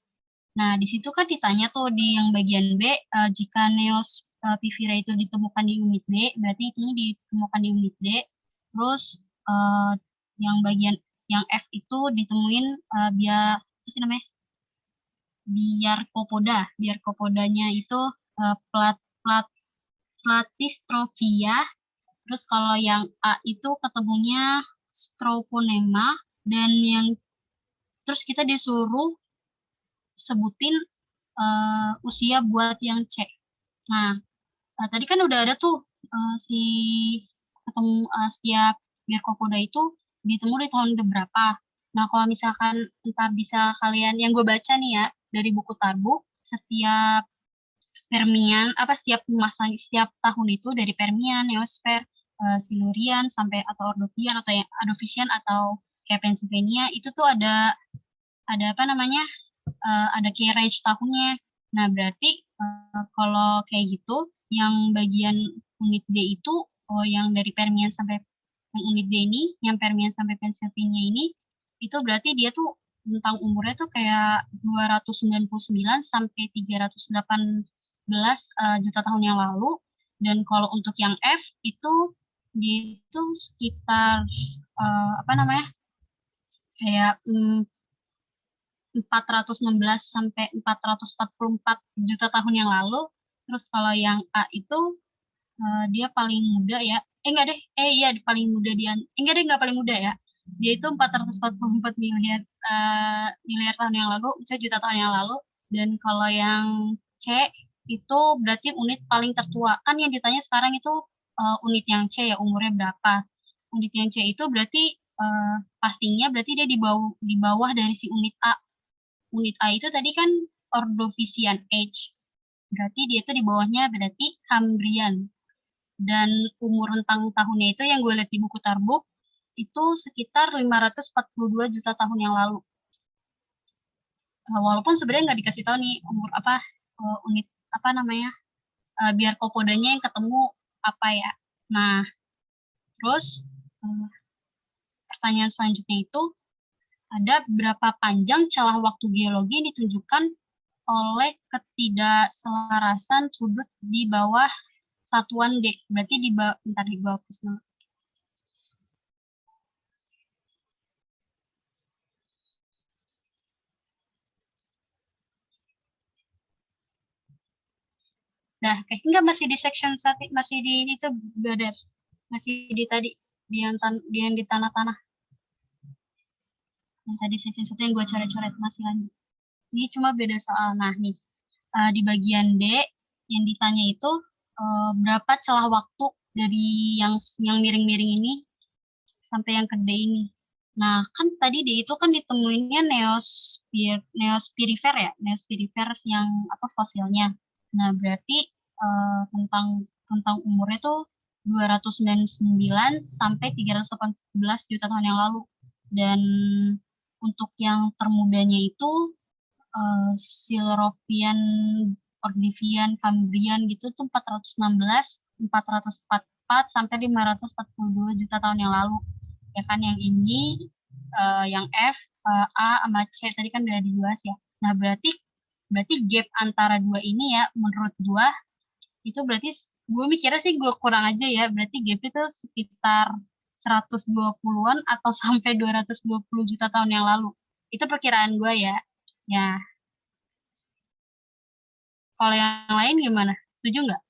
Nah, di situ kan ditanya tuh di yang bagian B, jika Neos Pivira itu ditemukan di unit D, berarti ini ditemukan di unit D. Terus yang bagian yang F itu ditemuin biar apa sih namanya? Biar kopodanya itu Platystropia. Terus kalau yang A itu ketemunya Stroponema, dan yang terus kita disuruh sebutin usia buat yang C. Nah, tadi kan udah ada tuh si ketemu setiap biar kokoda itu ditemu di tahun berapa. Nah, kalau misalkan ntar bisa kalian, yang gue baca nih ya, dari buku Tarbuk, setiap Permian, setiap tahun itu dari Permian, Neosfer, Silurian, sampai atau Ordovician atau yang Ordovician atau kayak Pennsylvania, itu tuh ada apa namanya, ada kayak range tahunnya. Nah, berarti kalau kayak gitu, yang bagian unit D itu, yang dari Permian sampai yang unit D ini, yang Permian sampai Pennsylvania ini, itu berarti dia tuh tentang umurnya tuh kayak 299 sampai 318 juta tahun yang lalu. Dan kalau untuk yang F itu dia itu sekitar apa namanya, kayak 416 sampai 444 juta tahun yang lalu. Terus kalau yang A itu dia paling muda ya. Enggak deh. Iya paling muda enggak deh, enggak paling muda ya. Dia itu 444 miliar miliar tahun yang lalu, misalnya juta tahun yang lalu. Dan kalau yang C itu berarti unit paling tertua. Kan yang ditanya sekarang itu unit yang C ya, umurnya berapa. Unit yang C itu berarti pastinya berarti dia di bawah dari si unit A. Unit A itu tadi kan Ordovician Age. Berarti dia itu di bawahnya berarti Cambrian. Dan umur rentang tahunnya itu yang gue lihat di buku Tarbuk, itu sekitar 542 juta tahun yang lalu. Walaupun sebenarnya nggak dikasih tahu nih umur apa, unit apa namanya, biar kokodanya yang ketemu apa ya. Nah, terus pertanyaan selanjutnya itu, ada berapa panjang celah waktu geologi yang ditunjukkan oleh ketidakselarasan sudut di bawah satuan D. Berarti di bawah, bentar di bawah dulu. Nah, enggak, masih di section satu, masih di itu brother. Masih di tadi di yang di tanah-tanah. Yang tadi section satu yang gue coret-coret masih lanjut. Ini cuma beda soal. Nah, nih di bagian D yang ditanya itu berapa celah waktu dari yang miring-miring ini sampai yang ke D ini. Nah, kan tadi D itu kan ditemuinnya Neospirifer ya, Neospirifer yang apa fosilnya. Nah, berarti tentang umurnya tuh 299 sampai 318 juta tahun yang lalu. Dan untuk yang termudanya itu Silurian, Ordovician, Cambrian gitu tuh 416, 444 sampai 542 juta tahun yang lalu. Ya kan, yang ini yang F, A sama C tadi kan udah dibahas ya. Nah, berarti gap antara dua ini ya menurut gua itu berarti gue mikirnya sih gue kurang aja ya. Berarti gap itu sekitar 120-an atau sampai 220 juta tahun yang lalu. Itu perkiraan gue ya. Ya. Kalau yang lain gimana? Setuju nggak?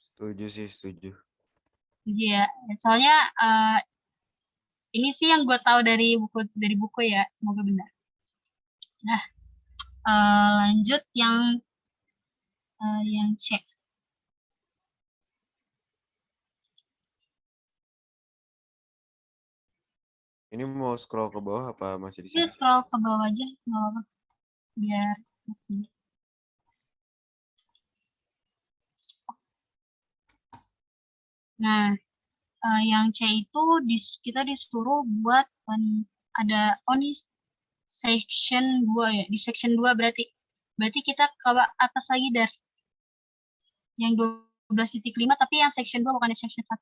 Setuju sih, setuju. Iya, soalnya ini sih yang gue tahu dari buku ya, semoga benar. Nah, lanjut yang C. Ini mau scroll ke bawah apa masih di Ini sini? scroll ke bawah aja, nggak apa-apa. Biar. Nah, yang C itu kita disuruh buat ada nih section 2 ya. Di section 2 berarti kita ke atas lagi dari yang 12.5 tapi yang section 2 bukan di section 1.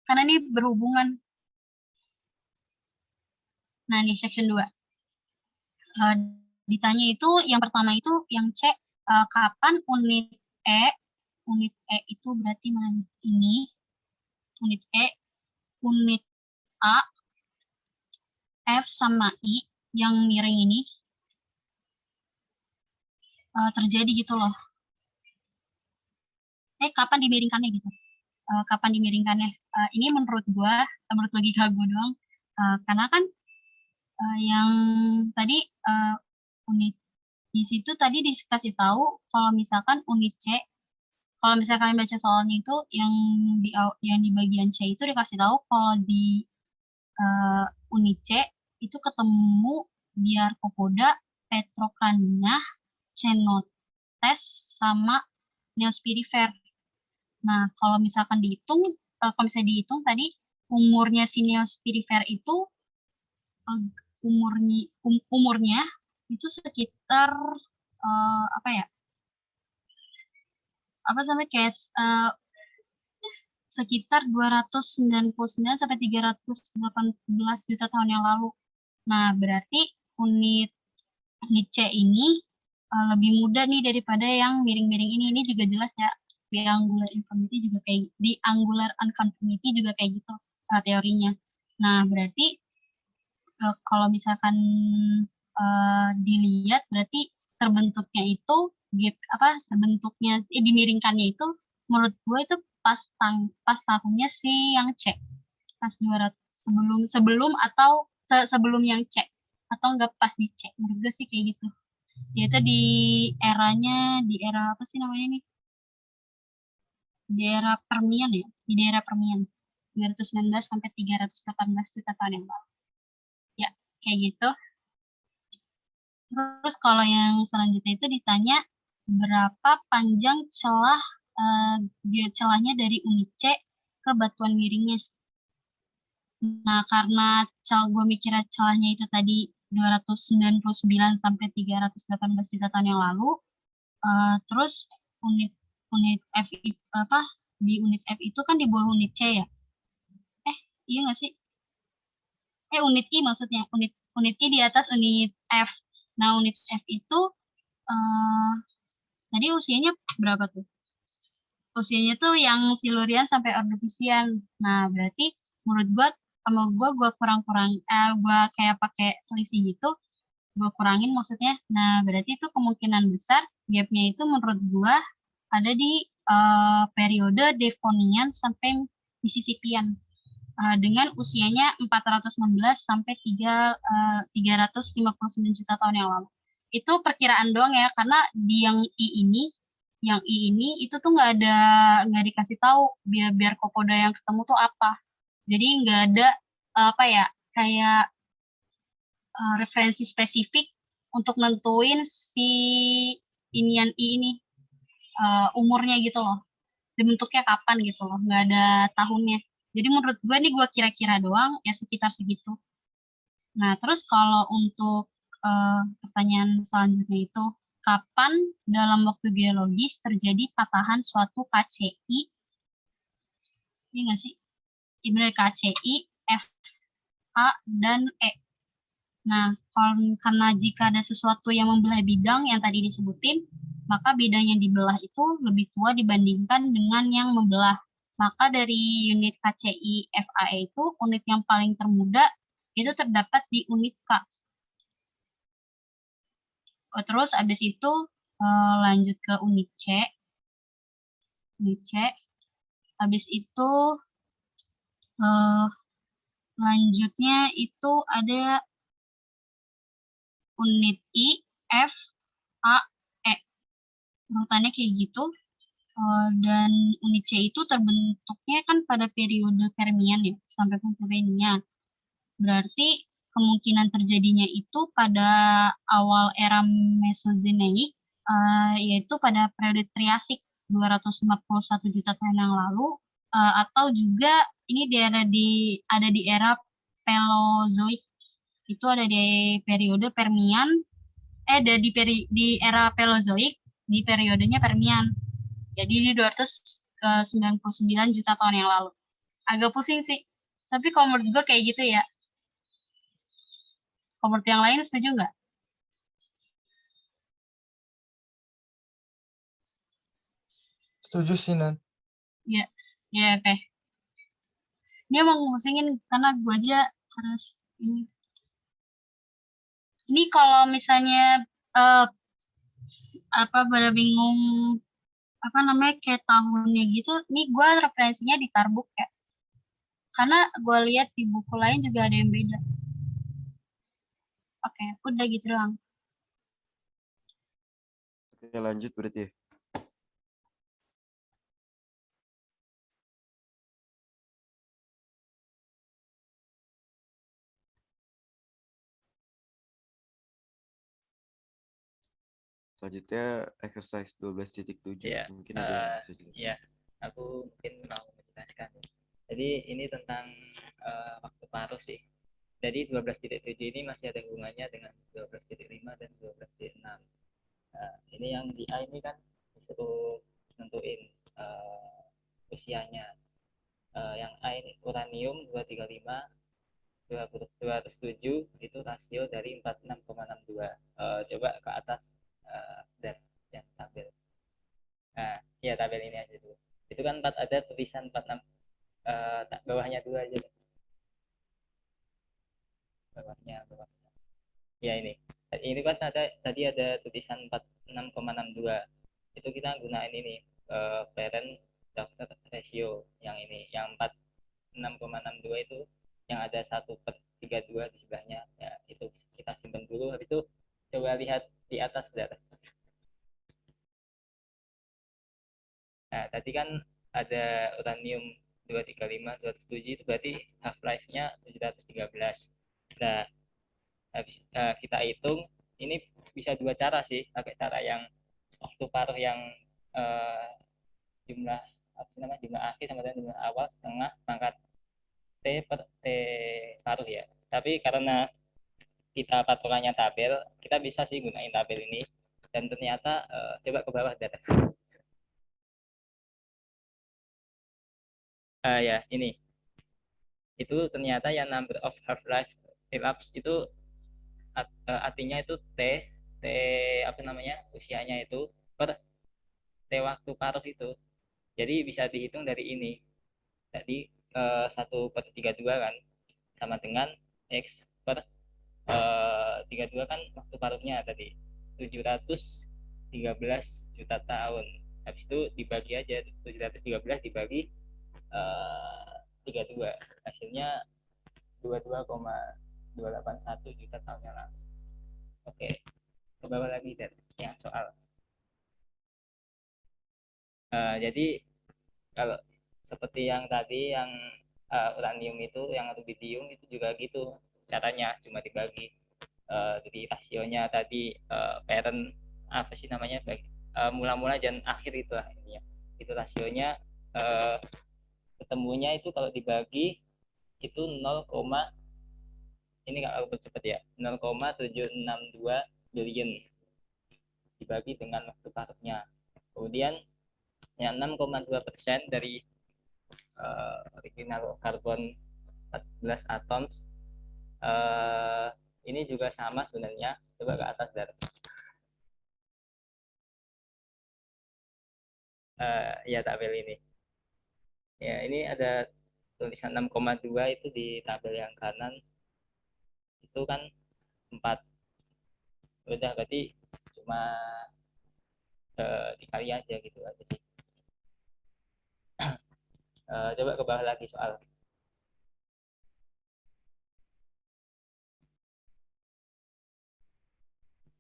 Karena ini berhubungan. Nah, ini section 2. Ditanya itu yang pertama itu yang C, kapan unit E itu berarti mana? Ini unit E, unit A, F sama I yang miring ini terjadi gitu loh. Kapan dimiringkannya gitu? Kapan dimiringkannya? Ini menurut logika gue doang. Karena kan yang tadi unit di situ tadi dikasih tahu kalau misalkan unit C, kalau misalnya kalian baca soalnya itu yang di bagian C itu dikasih tahu kalau di unit C itu ketemu biar kokoda, petrokania, cenotes, sama neospirifer. Nah, kalau misalkan dihitung, kalau misalnya dihitung tadi umurnya si neospirifer itu umurnya itu sekitar apa ya? Apa sampai kayak sekitar 299 sampai 318 juta tahun yang lalu. Nah, berarti unit C ini lebih muda nih daripada yang miring-miring ini. Ini juga jelas ya. Di angular unconformity juga kayak gitu teorinya. Nah, berarti kalau misalkan dilihat berarti terbentuknya itu dimiringkannya itu menurut gue itu pas tahunnya si yang C, pas 200 sebelum atau sebelum yang C, atau enggak pas di C, menurut gue sih kayak gitu. Yaitu di era apa sih namanya nih, di era Permian ya, di daerah Permian 219 sampai 318 juta tahun yang lalu ya, kayak gitu. Terus kalau yang selanjutnya itu ditanya berapa panjang celahnya dari unit C ke batuan miringnya. Nah, karena gue mikirnya celahnya itu tadi 299 sampai 318 juta tahun yang lalu, terus unit F itu di unit F itu kan di bawah unit C ya? Iya nggak sih? Unit I maksudnya, unit I di atas unit F. Nah, unit F itu tadi usianya berapa tuh? Usianya tuh yang Silurian sampai Ordovisian. Nah, berarti menurut gue gue kayak pakai selisih gitu, gue kurangin maksudnya. Nah, berarti itu kemungkinan besar gapnya itu menurut gue ada di periode Devonian sampai Mississippian. Dengan usianya 416 sampai 359 juta tahun yang lalu. Itu perkiraan doang ya, karena di yang I ini itu tuh nggak dikasih tahu biar kokoda yang ketemu tuh apa. Jadi nggak ada kayak referensi spesifik untuk nentuin si inian I ini umurnya gitu loh, dibentuknya kapan gitu loh, nggak ada tahunnya. Jadi menurut gue nih gue kira-kira doang ya sekitar segitu. Nah, terus kalau untuk pertanyaan selanjutnya itu, kapan dalam waktu geologis terjadi patahan suatu KCI? Ini nggak sih? Ini KCI, F, A, dan E. Nah, karena jika ada sesuatu yang membelah bidang yang tadi disebutin, maka bidang yang dibelah itu lebih tua dibandingkan dengan yang membelah. Maka dari unit KCI FAE itu, unit yang paling termuda itu terdapat di unit K. Terus habis itu lanjut ke unit C. Unit C. Habis itu lanjutnya itu ada unit I, F, A, E. Urutannya kayak gitu. Dan unit C itu terbentuknya kan pada periode Permian ya, sampai Pennsylvania. Berarti kemungkinan terjadinya itu pada awal era Mesozoic, yaitu pada periode Triasik 251 juta tahun yang lalu, atau juga ini ada di era Paleozoik, itu ada di periode Permian, di era Paleozoik, di periodenya Permian. Jadi di 299 juta tahun yang lalu. Agak pusing sih. Tapi kalau menurut gue kayak gitu ya. Kalau menurut yang lain setuju nggak? Setuju sih, Nan. Ya, ya oke. Dia mau ngusingin karena gue aja harus ini. Ini kalau misalnya pada bingung kayak tahunnya gitu, nih gue referensinya di Tarbuk ya. Karena gue lihat di buku lain juga ada yang beda. Oke, udah gitu doang. Oke, lanjut berarti. Selanjutnya exercise 12.7. Ya, Mungkin ada yang bisa jelaskan. ya, aku mungkin mau menjelaskan. Jadi ini tentang waktu paruh sih. Jadi 12.7 ini masih ada hubungannya dengan 12.5 dan 12.6. Ini yang di A ini kan disuruh nentuin usianya. Yang A ini uranium 235 207 itu rasio dari 46,62. Coba ke atas dan yang tabel. Nah, ya tabel ini aja dulu. Itu kan ada tulisan 46, bawahnya dulu aja. Bawahnya. Ya ini. Ini kan tadi ada tulisan 46,62. Itu kita gunain ini parent doctor ratio yang ini. Yang 46,62 itu yang ada 1/32 di sebelahnya. Ya, itu kita simpan dulu. Habis itu coba lihat di atas data. Nah, tadi kan ada uranium 235, 207 itu berarti half-life-nya 713. Nah, habis kita hitung, ini bisa dua cara sih, pakai cara yang waktu paruh yang jumlah apa sih namanya, jumlah akhir sama dengan jumlah awal setengah pangkat T per T paruh ya. Tapi karena kita patokannya tabel, kita bisa sih gunain tabel ini. Dan ternyata coba ke bawah data. Ya, ini. Itu ternyata yang number of half-life elapsed itu artinya itu T apa namanya, usianya itu per T waktu paruh itu. Jadi bisa dihitung dari ini. Jadi 1/32 kan sama dengan X per 32 kan waktu paruhnya tadi 713 juta tahun. Habis itu dibagi aja 713 dibagi 32. Hasilnya 22,281 juta tahun yang lalu. Oke, ke bawah lagi dan yang soal. Jadi kalau seperti yang tadi yang uranium itu, yang rubidium itu juga gitu caranya, cuma dibagi. Jadi rasionya tadi parent apa sih namanya, mula-mula dan akhir itu lah ini ya. Itu rasionya ketemunya itu kalau dibagi itu 0, ini kalau cepat ya 0,762 billion dibagi dengan waktu paruhnya. Kemudian yang 6,2% dari original karbon 14 atom ini juga sama sebenarnya. Coba ke atas dari ya tabel ini. Ya, ini ada tulisan 6,2 itu di tabel yang kanan. Itu kan 4. Udah berarti cuma dikali aja gitu aja sih. Coba ke bawah lagi soal.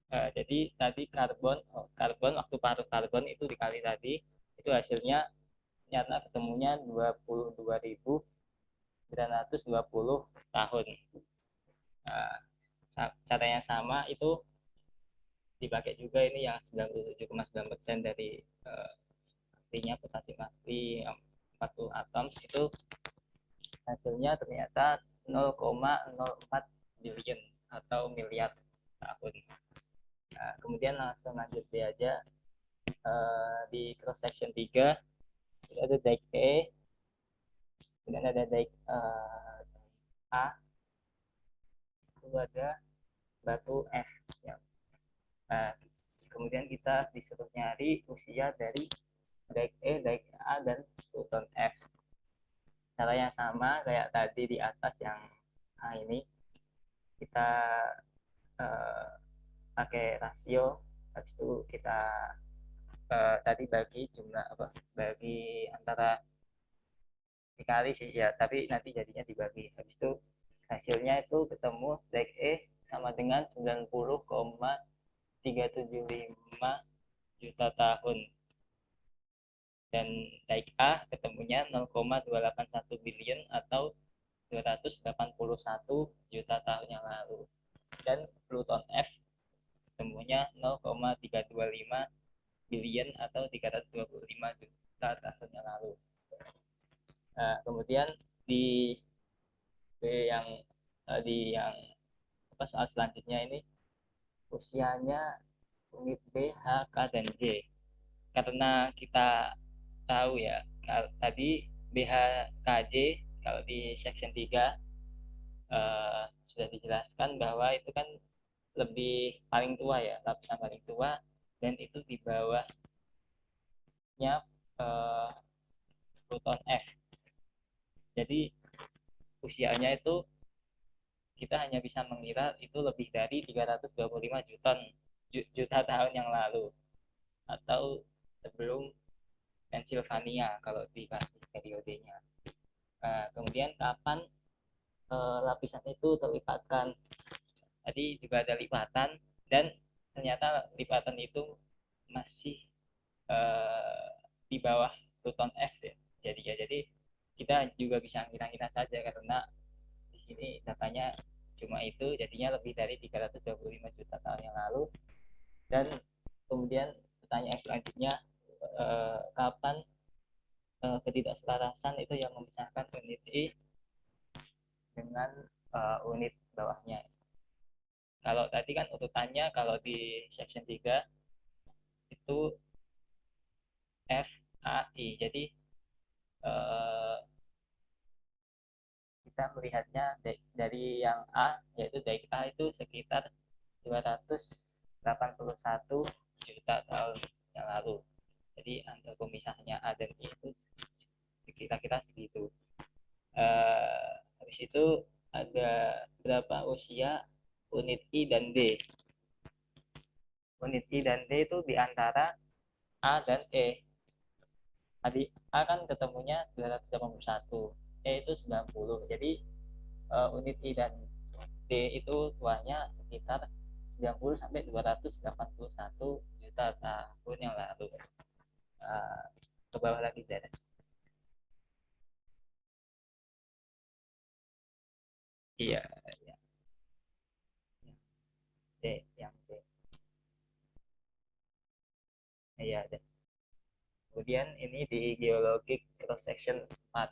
Jadi tadi karbon waktu paruh karbon itu dikali tadi, itu hasilnya ternyata ketemunya 22.920 tahun. Cara yang sama itu dipakai juga ini yang 97,9% dari aslinya potasium asli 40 atom itu hasilnya ternyata 0,04 billion atau miliar tahun. Nah, kemudian langsung lanjut aja di cross section 3 itu ada dike E, kemudian ada dike A, itu ada batu F ya. Nah, kemudian kita disuruh nyari usia dari dike E, dike A, dan pluton F. Cara yang sama kayak tadi di atas yang A ini, kita pakai rasio, habis itu kita tadi bagi jumlah apa, bagi antara dikali sih ya, tapi nanti jadinya dibagi. Habis itu hasilnya itu ketemu dike E sama dengan 90,375 juta tahun, dan dike A ketemunya 0,281 billion atau 281 juta tahun yang lalu. Dan pluton F ketemunya 0,325 billion atau 325 juta tahun yang lalu. Nah, kemudian di yang soal selanjutnya ini usianya unit B, H, K, dan J. Karena kita tahu ya, tadi BHKJ kalau di section 3 sudah dijelaskan bahwa itu kan lebih paling tua ya, lapisan paling tua, dan itu di bawahnya Pluton F. Jadi usianya itu kita hanya bisa mengira itu lebih dari 325 juta tahun yang lalu atau sebelum Pennsylvania kalau dikasih periodenya. Kemudian kapan lapisan itu terlipatkan? Tadi juga ada lipatan dan ternyata lipatan itu masih di bawah Pluton F ya. Jadi kita juga bisa ngira-ngira saja karena di sini datanya cuma itu, jadinya lebih dari 325 juta tahun yang lalu. Dan kemudian pertanyaan selanjutnya, kapan ketidakselarasan itu yang memisahkan unit I dengan unit bawahnya. Kalau tadi kan urutannya kalau di section 3 itu F, A, I. Jadi kita melihatnya dari yang A, yaitu dari A itu sekitar 281 juta tahun yang lalu. Jadi angka pemisahnya A dan I itu kira-kira segitu. Habis itu ada berapa usia unit I dan D. Unit I dan D itu di antara A dan E. Tadi A kan ketemunya 281, E itu 90. Jadi unit I dan D itu tuanya sekitar 90 sampai 281 juta tahun yang lalu. Ke bawah lagi dari iya ya. D yang D iya D. Kemudian ini di geologic cross section 4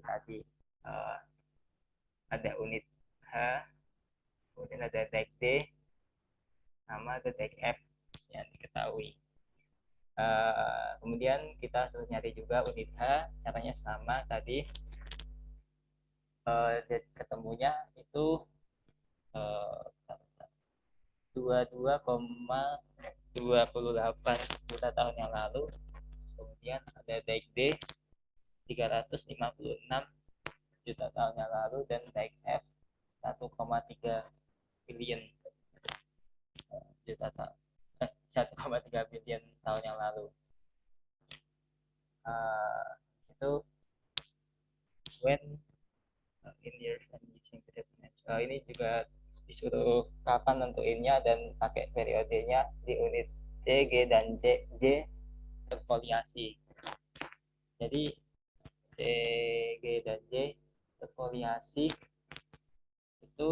tadi ada unit H, kemudian ada dike D sama ada dike F yang diketahui. Kemudian kita harus nyari juga unit H, caranya sama tadi. Ketemunya itu 22,28 juta tahun yang lalu. Kemudian ada dike D 356 juta tahun yang lalu dan dike F 1,3 billion juta tahun 1,3 billion tahun yang lalu. Itu when in years and using ini juga disuruh kapan nentuinnya dan pakai periodenya di unit C, G, dan J terfoliasi. Jadi C, G, dan J terfoliasi itu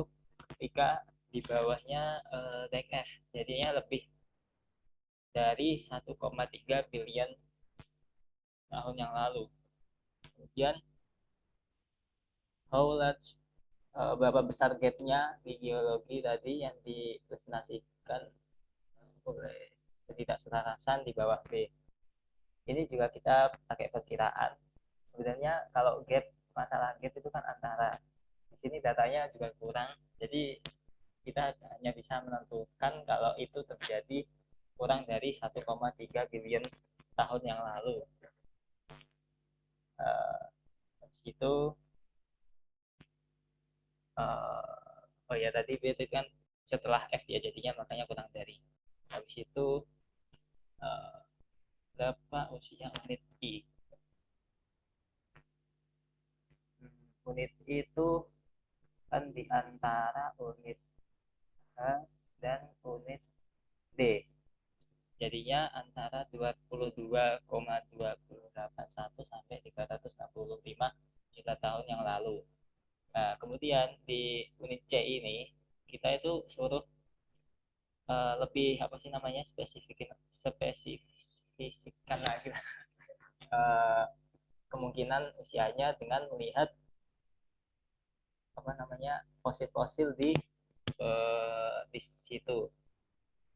ketika di bawahnya dike F, jadinya lebih dari 1,3 billion tahun yang lalu. Kemudian how large, berapa besar gapnya di geologi tadi yang dipresentasikan oleh ketidakselarasan di bawah B. Ini juga kita pakai perkiraan. Sebenarnya kalau gap, masalah gap itu kan antara, di sini datanya juga kurang, jadi kita hanya bisa menentukan kalau itu terjadi kurang dari 1,3 billion tahun yang lalu. Habis itu oh ya tadi itu kan setelah F ya, jadinya makanya kurang dari. Habis itu berapa usia unit I? Unit I itu kan di antara unit H dan unit D. Jadinya antara 22,281 sampai 365 juta tahun yang lalu. Nah, kemudian di unit C ini kita itu suruh lebih apa sih namanya spesifikkan lagi kemungkinan usianya dengan melihat apa namanya fosil-fosil di situ.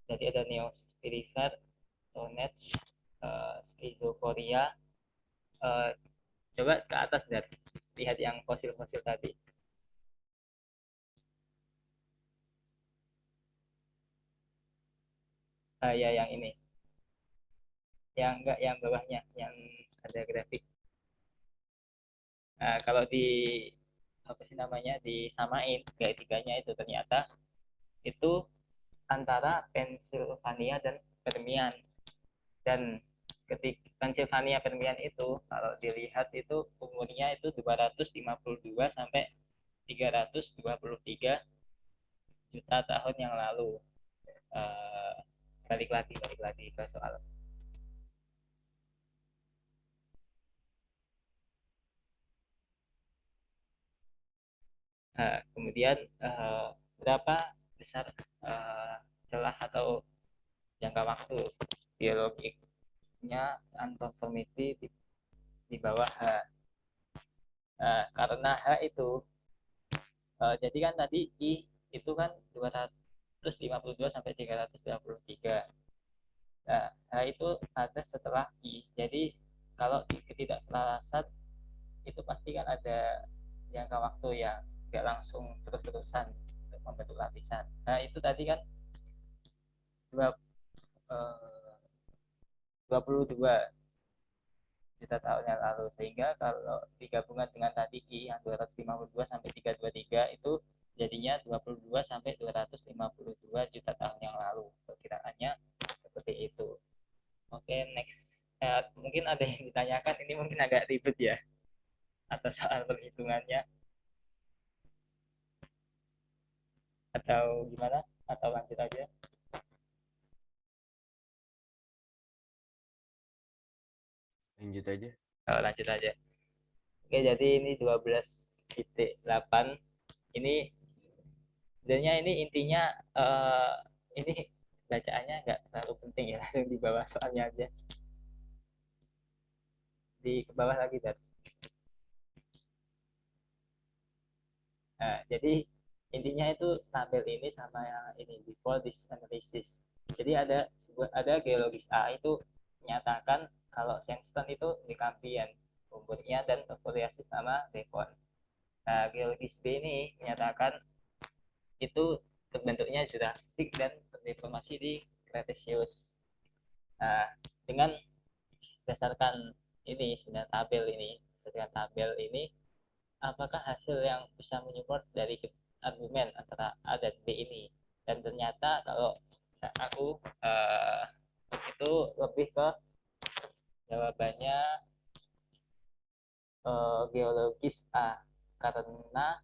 Jadi ada Neospirifer, Tonets, Schizoporia. Coba ke atas dan lihat yang fosil-fosil tadi. Ya yang ini. Yang enggak, yang bawahnya, yang ada grafik. Kalau apa sih namanya disamain tiganya itu ternyata itu antara Pennsylvania dan Permian. Dan ketika Pennsylvania Permian itu kalau dilihat itu umurnya itu 252 sampai 323 juta tahun yang lalu. uh, balik lagi ke soal kemudian berapa besar celah atau jangka waktu biologiknya unconformity di bawah H. Karena H itu jadi kan tadi I itu kan 252 sampai 323. Nah, H itu ada setelah I. Jadi kalau di ketidakselarasan itu pasti kan ada jangka waktu yang nggak langsung terus-terusan untuk membentuk lapisan. Nah itu tadi kan 22 juta tahun yang lalu, sehingga kalau digabungkan dengan tadi I yang 252 sampai 323 itu jadinya 22 sampai 252 juta tahun yang lalu. Perkiraannya seperti itu. Oke, next. Mungkin ada yang ditanyakan, ini mungkin agak ribet ya, atau soal perhitungannya, atau gimana? Atau lanjut aja? Lanjut aja. Lanjut aja. Oke, jadi ini 12.8. Ini sebenarnya ini intinya ini bacaannya nggak terlalu penting ya, langsung di bawah soalnya aja. Di ke bawah lagi, Dan. Jadi intinya itu tabel ini sama yang ini before this analysis. Jadi ada geologis A itu menyatakan kalau sandstone itu di Cambrian umurnya dan tervariasi sama Devon. Nah, geologis B ini menyatakan itu terbentuknya Jurassic dan terdeformasi di Cretaceous. Nah, dengan berdasarkan ini sebenarnya tabel ini apakah hasil yang bisa menyupport dari argumen antara A dan B ini? Dan ternyata kalau aku itu lebih ke jawabannya geologis A, karena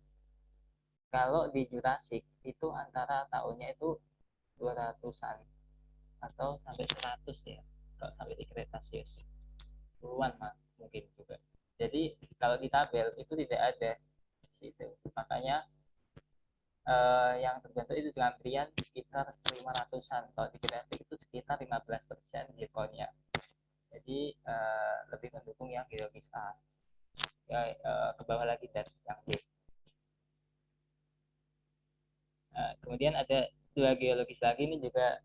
kalau di Jurassic itu antara tahunnya itu 200-an atau sampai 100 ya, kalau sampai di Cretaceous puluhan mah mungkin juga. Jadi kalau di tabel itu tidak ada di situ, makanya yang terbentuk itu Cambrian sekitar 500-an, kalau di grafik itu sekitar 15% zirkonnya. Jadi lebih mendukung yang geologis A. Ya, ke bawah lagi dan yang B. Kemudian ada dua geologis lagi ini juga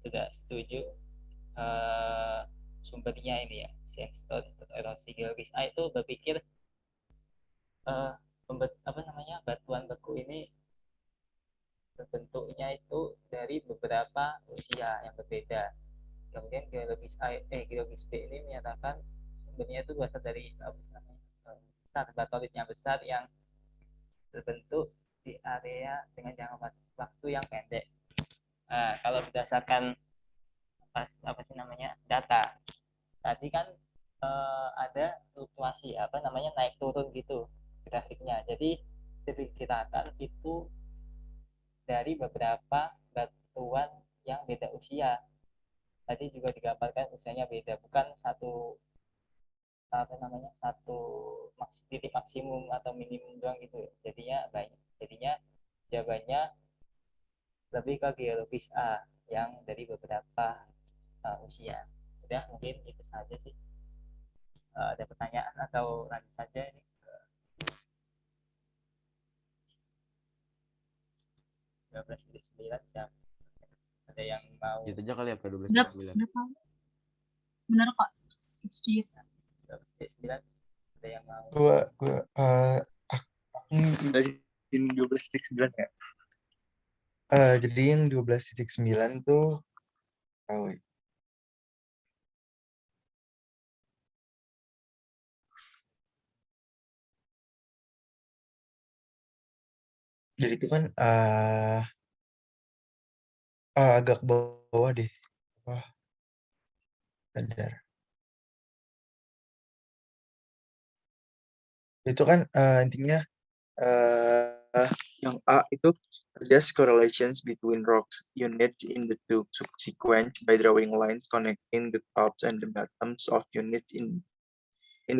tidak setuju sumbernya ini ya, sandstone erosi. Geologis A itu berpikir batuan beku ini terbentuknya itu dari beberapa usia yang berbeda. Kemudian geologis B ini menyatakan sumbernya itu berasal dari batolit yang besar yang terbentuk di area dengan jangka waktu yang pendek. Kalau berdasarkan data tadi kan ada fluktuasi naik turun gitu grafiknya. Jadi diperkirakan itu dari beberapa batuan yang beda usia. Tadi juga digambarkan usianya beda, bukan satu titik maksimum atau minimum doang gitu. Jadinya jawabannya lebih ke geologis A yang dari beberapa usia. Udah, mungkin itu saja sih. Ada pertanyaan atau lanjut saja ini? 12.9 siap. Ada yang mau Gitu aja kali ya, Pak, Udah 12.9. Pak. Bener kok. Setuju. 12.9? Ada yang mau? Gue jelasin 12.9 ya. Jadi yang 12.9 tuh jadi itu kan agak bawah deh. Wah, bentar. Itu kan intinya yang A itu suggest correlations between rocks units in the two sequence by drawing lines connecting the tops and the bottoms of units in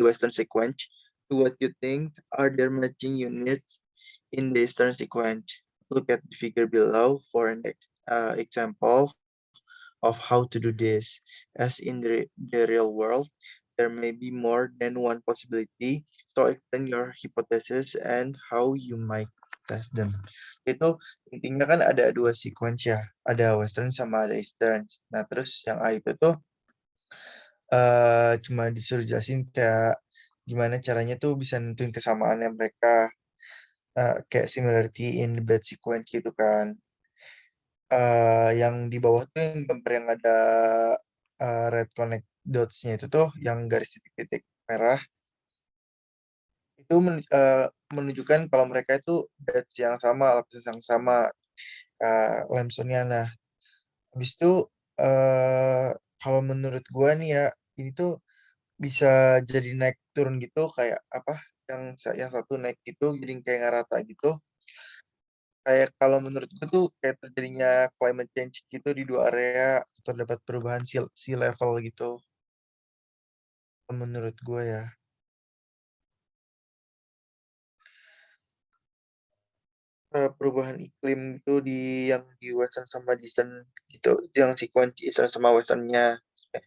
western sequence to what you think are their matching units in the eastern sequence. Look at the figure below for an example of how to do this. As in the real world, there may be more than one possibility. So explain your hypothesis and how you might test them. Itu intinya kan ada dua sequence ya, ada western sama ada eastern. Nah terus yang A itu tuh cuma disuruh jelasin kayak gimana caranya tuh bisa nentuin kesamaannya mereka, kayak similarity in the bed sequence gitu kan. Yang di bawah tuh yang gambar yang ada red connect dots-nya itu tuh yang garis titik-titik merah itu menunjukkan kalau mereka itu batch yang sama, lapisan yang sama limestone-nya. Nah, habis itu kalau menurut gua nih ya, ini tuh bisa jadi naik turun gitu kayak apa? Yang satu naik gitu jadi kayak nggak rata gitu. Kayak kalau menurut gue tuh kayak terjadinya climate change gitu di dua area terdapat perubahan sea level gitu menurut gue ya. Perubahan iklim itu yang di western sama di eastern gitu, yang sequence eastern sama westernnya. Kayak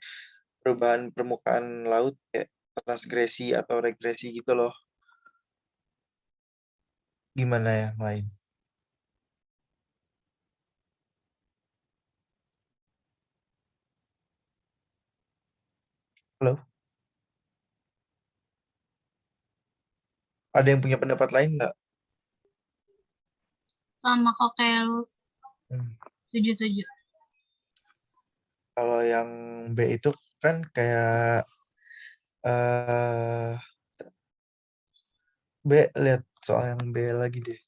perubahan permukaan laut kayak transgresi atau regresi gitu loh. Gimana yang lain? Halo? Ada yang punya pendapat lain nggak? Sama kok kayak lu. Hmm. Setuju. Kalau yang B itu kan kayak B, lihat soal yang B lagi deh.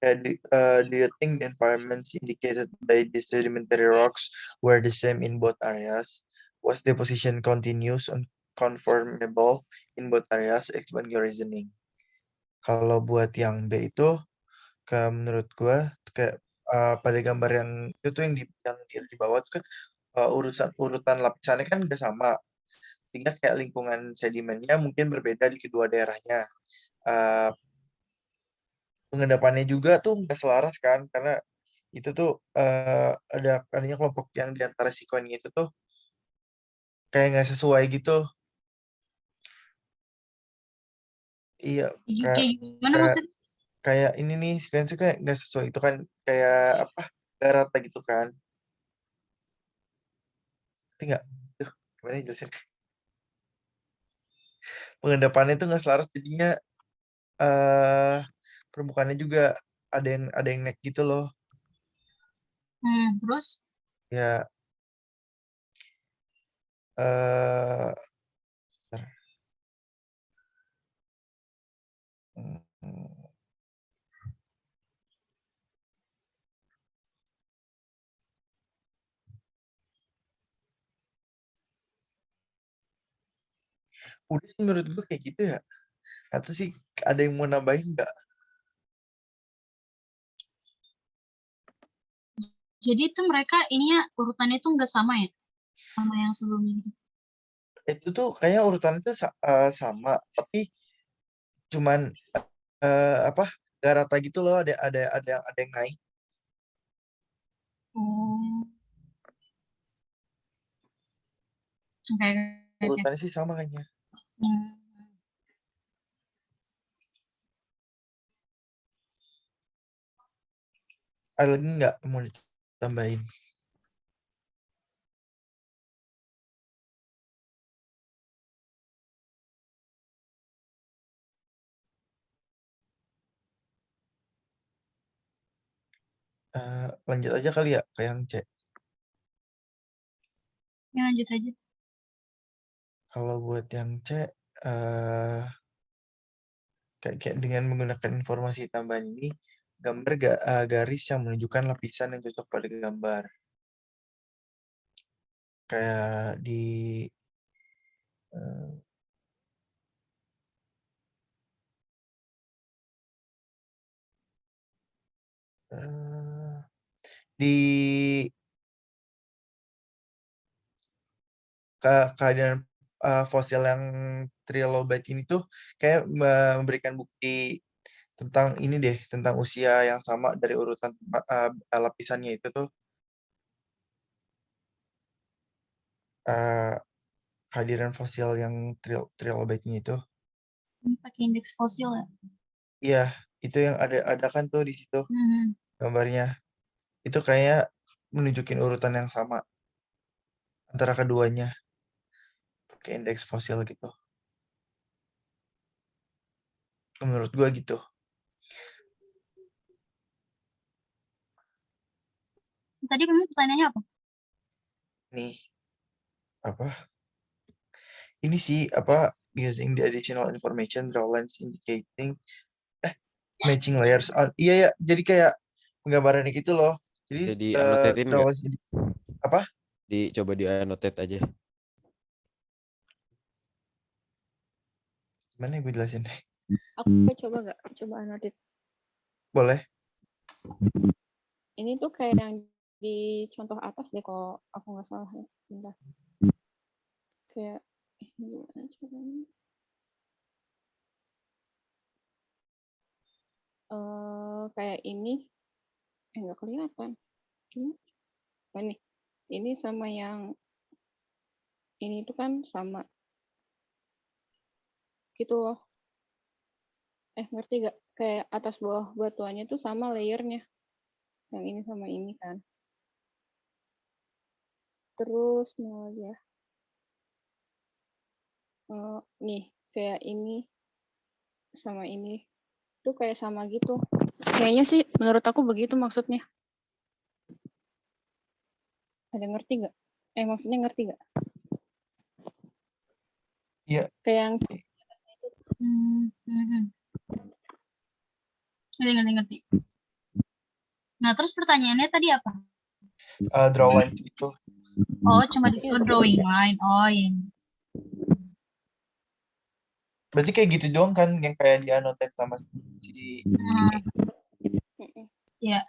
Do you think the environments indicated by the sedimentary rocks were the same in both areas? Was deposition continuous and conformable in both areas? Explain your reasoning. Kalau buat yang B itu, menurut gua kayak pada gambar yang itu tuh yang di bawah tuh kan urutan lapisannya kan udah sama, sehingga kayak lingkungan sedimennya mungkin berbeda di kedua daerahnya. Pengendapannya juga tuh nggak selaras kan, karena itu tuh adanya kelompok yang di antara sekuennya itu tuh kayak nggak sesuai gitu. Iya, kayak Kayak gimana kayak maksudnya? kayak ini nih sekuennya kayak nggak sesuai itu kan, kayak apa, nggak rata gitu kan. Ngerti nggak? Duh, gimana ya jelasin? Pengendapannya tuh nggak selaras, jadinya permukaannya juga ada yang naik gitu loh. Terus? Ya, bentar. Udah sih menurut gue kayak gitu ya. Atau sih ada yang mau nambahin nggak? Jadi itu mereka ininya urutannya tuh nggak sama ya? Sama yang sebelumnya gitu. Itu tuh kayaknya urutannya tuh sama, tapi cuman apa Gak rata gitu loh, ada yang naik. Oh. Oke. Urutannya sih sama kayaknya. Hmm. Ada lagi nggak mau ditambahin? Lanjut aja kali ya ke yang C. Ya, lanjut aja. Kalau buat yang C, kayak dengan menggunakan informasi tambahan ini, gambar garis yang menunjukkan lapisan yang cocok pada gambar. Kayak di eh, di keadaan fosil yang trilobite ini tuh kayak memberikan bukti tentang ini deh, tentang usia yang sama dari urutan lapisannya itu tuh kehadiran fosil yang trilobite-nya itu. Pakai indeks fosil ya. Iya, itu yang ada kan tuh di situ Hmm. gambarnya. Itu kayak menunjukin urutan yang sama antara keduanya pakai indeks fosil gitu. Menurut gua gitu. Tadi kamu pertanyaannya apa? Nih, apa? Ini sih apa using the additional information drawlines indicating matching layers on. Iya ya, jadi kayak penggambarannya gitu loh. Jadi Bisa di-annotate-in nggak? drawlines apa? Coba di-annotate aja. Gimana ya gue jelasin? Aku coba nggak? Coba annotate. Boleh. Ini tuh kayak yang di contoh atas deh kalau aku nggak salah ya. Bentar. Kayak gimana caranya? Kayak ini nggak kelihatan. Gimana? Oh, ini sama yang ini tuh kan sama gitu loh. Ngerti gak? Kayak atas bawah batuannya tuh sama layernya. Yang ini sama ini kan. Terus mau ya. Nih, kayak ini sama ini tuh kayak sama gitu. Kayaknya sih menurut aku begitu maksudnya. Ada ngerti nggak? Maksudnya ngerti nggak? Iya. Kayak yang Ngerti. Nah, terus pertanyaannya tadi apa? Drawlines itu. Oh, cuma disuruh drawing line. Oh, iya. Berarti kayak gitu doang kan yang kayak di annotate sama si Iya.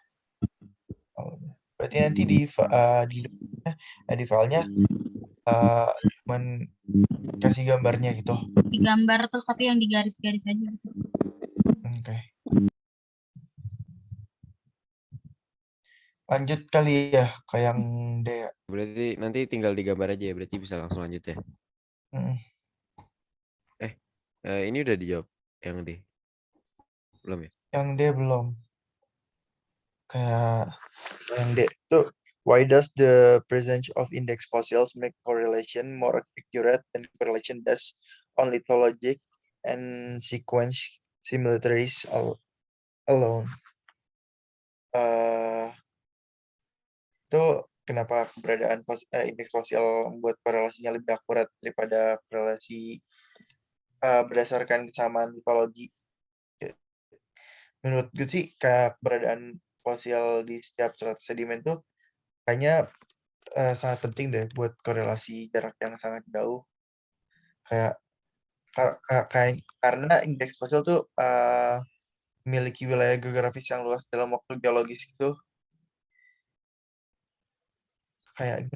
Oh, berarti nanti di filenya cuman kasih gambarnya gitu. Di gambar terus tapi yang di garis-garis aja gitu. Oke. Lanjut kali ya ke yang D ya. Berarti nanti tinggal digambar aja ya, berarti bisa langsung lanjut ya. Ini udah dijawab yang D. Belum ya? Yang D belum. Kayak yang D tuh, why does the presence of index fossils make correlation more accurate than correlation does on lithologic and sequence similarities alone? Itu kenapa keberadaan indeks fosil membuat korelasinya lebih akurat daripada korelasi berdasarkan kesamaan lithologi. Menurut gue sih kayak keberadaan fosil di setiap strata sedimen tuh kayaknya sangat penting deh buat korelasi jarak yang sangat jauh. Kayak karena indeks fosil tuh memiliki wilayah geografis yang luas dalam waktu geologis itu kayak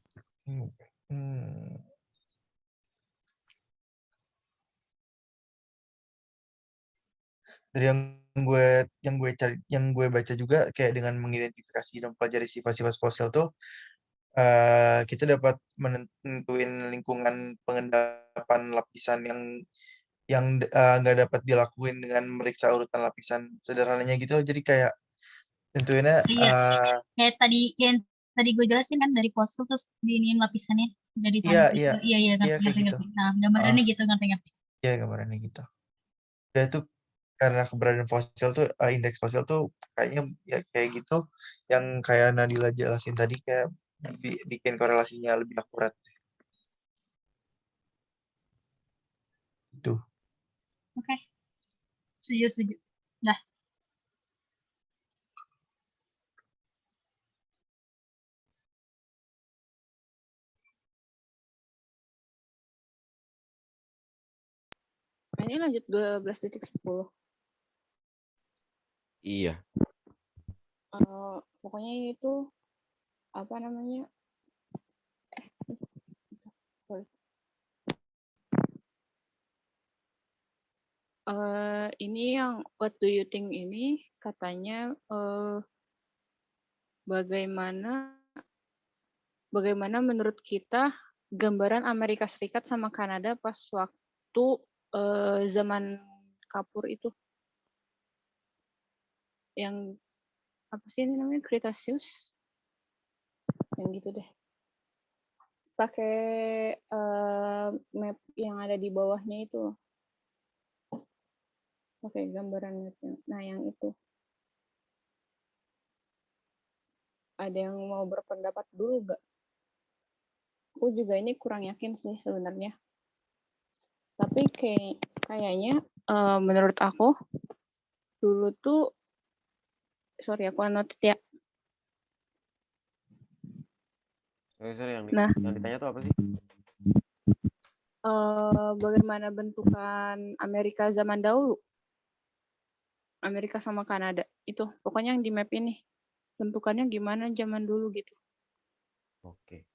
dari yang yang gue baca juga kayak dengan mengidentifikasi dan pelajari sifat-sifat fosil tuh kita dapat menentuin lingkungan pengendapan lapisan yang nggak dapat dilakuin dengan meriksa urutan lapisan sederhananya gitu. Jadi kayak tentuinnya Iya, kayak yang tadi gue jelasin kan dari fosil terus diinin lapisannya dari iya tanah iya gitu. Iya, iya, iya ngerti, kayak ngerti, gitu. ngerti. Nah, gambarannya gitu, ngerti, ngerti. Iya gambarannya gitu. Udah tuh karena keberadaan fosil tuh indeks fosil tuh kayaknya ya kayak gitu yang kayak Nadila jelasin tadi kayak bikin korelasinya lebih akurat gitu. Oke, setuju, setuju. Dah. Ini lanjut 12.10. Iya. Pokoknya itu apa namanya? Sorry. Ini yang what do you think ini katanya bagaimana menurut kita gambaran Amerika Serikat sama Kanada pas waktu zaman kapur itu yang apa sih ini namanya Cretaceous yang gitu deh, pakai map yang ada di bawahnya itu, pakai gambaran mapnya. Nah yang itu ada yang mau berpendapat dulu gak? Aku juga ini kurang yakin sih sebenarnya, tapi kayaknya menurut aku dulu tuh, sorry aku anotit ya. Sorry, yang ditanya tuh apa sih? Bagaimana bentukan Amerika zaman dahulu, Amerika sama Kanada itu pokoknya yang di map ini bentukannya gimana zaman dulu gitu. Oke.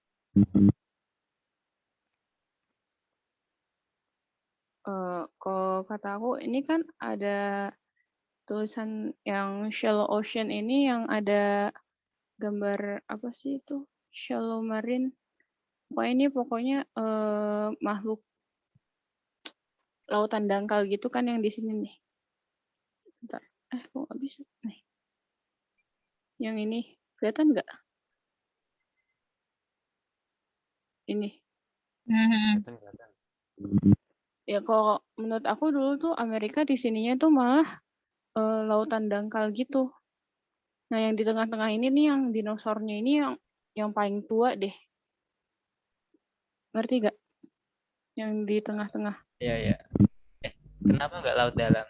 Kalau kata aku ini kan ada tulisan yang shallow ocean ini yang ada gambar apa sih itu shallow marine. Pokoknya makhluk lautan dangkal gitu kan yang di sini nih. Bentar, kok nggak bisa nih. Yang ini kelihatan nggak? Ini. Kelihatan. Ya kalau menurut aku dulu tuh Amerika di sininya tuh malah lautan dangkal gitu. Nah yang di tengah-tengah ini nih yang dinosaurnya ini yang paling tua deh. Ngerti gak? Yang di tengah-tengah. Iya, iya. Kenapa nggak laut dalam?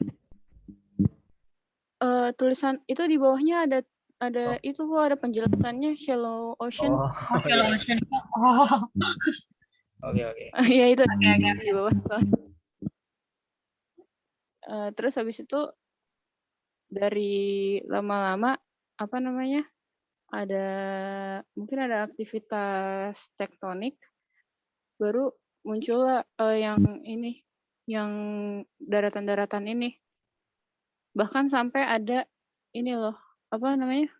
Tulisan itu di bawahnya ada itu kok ada penjelasannya shallow ocean. Oh, Oh, shallow ocean. Oh, oke, oke. Ya itu oke. di bawah soalnya. Terus habis itu dari lama-lama apa namanya mungkin ada aktivitas tektonik, baru muncul yang ini, yang daratan-daratan ini, bahkan sampai ada ini loh apa namanya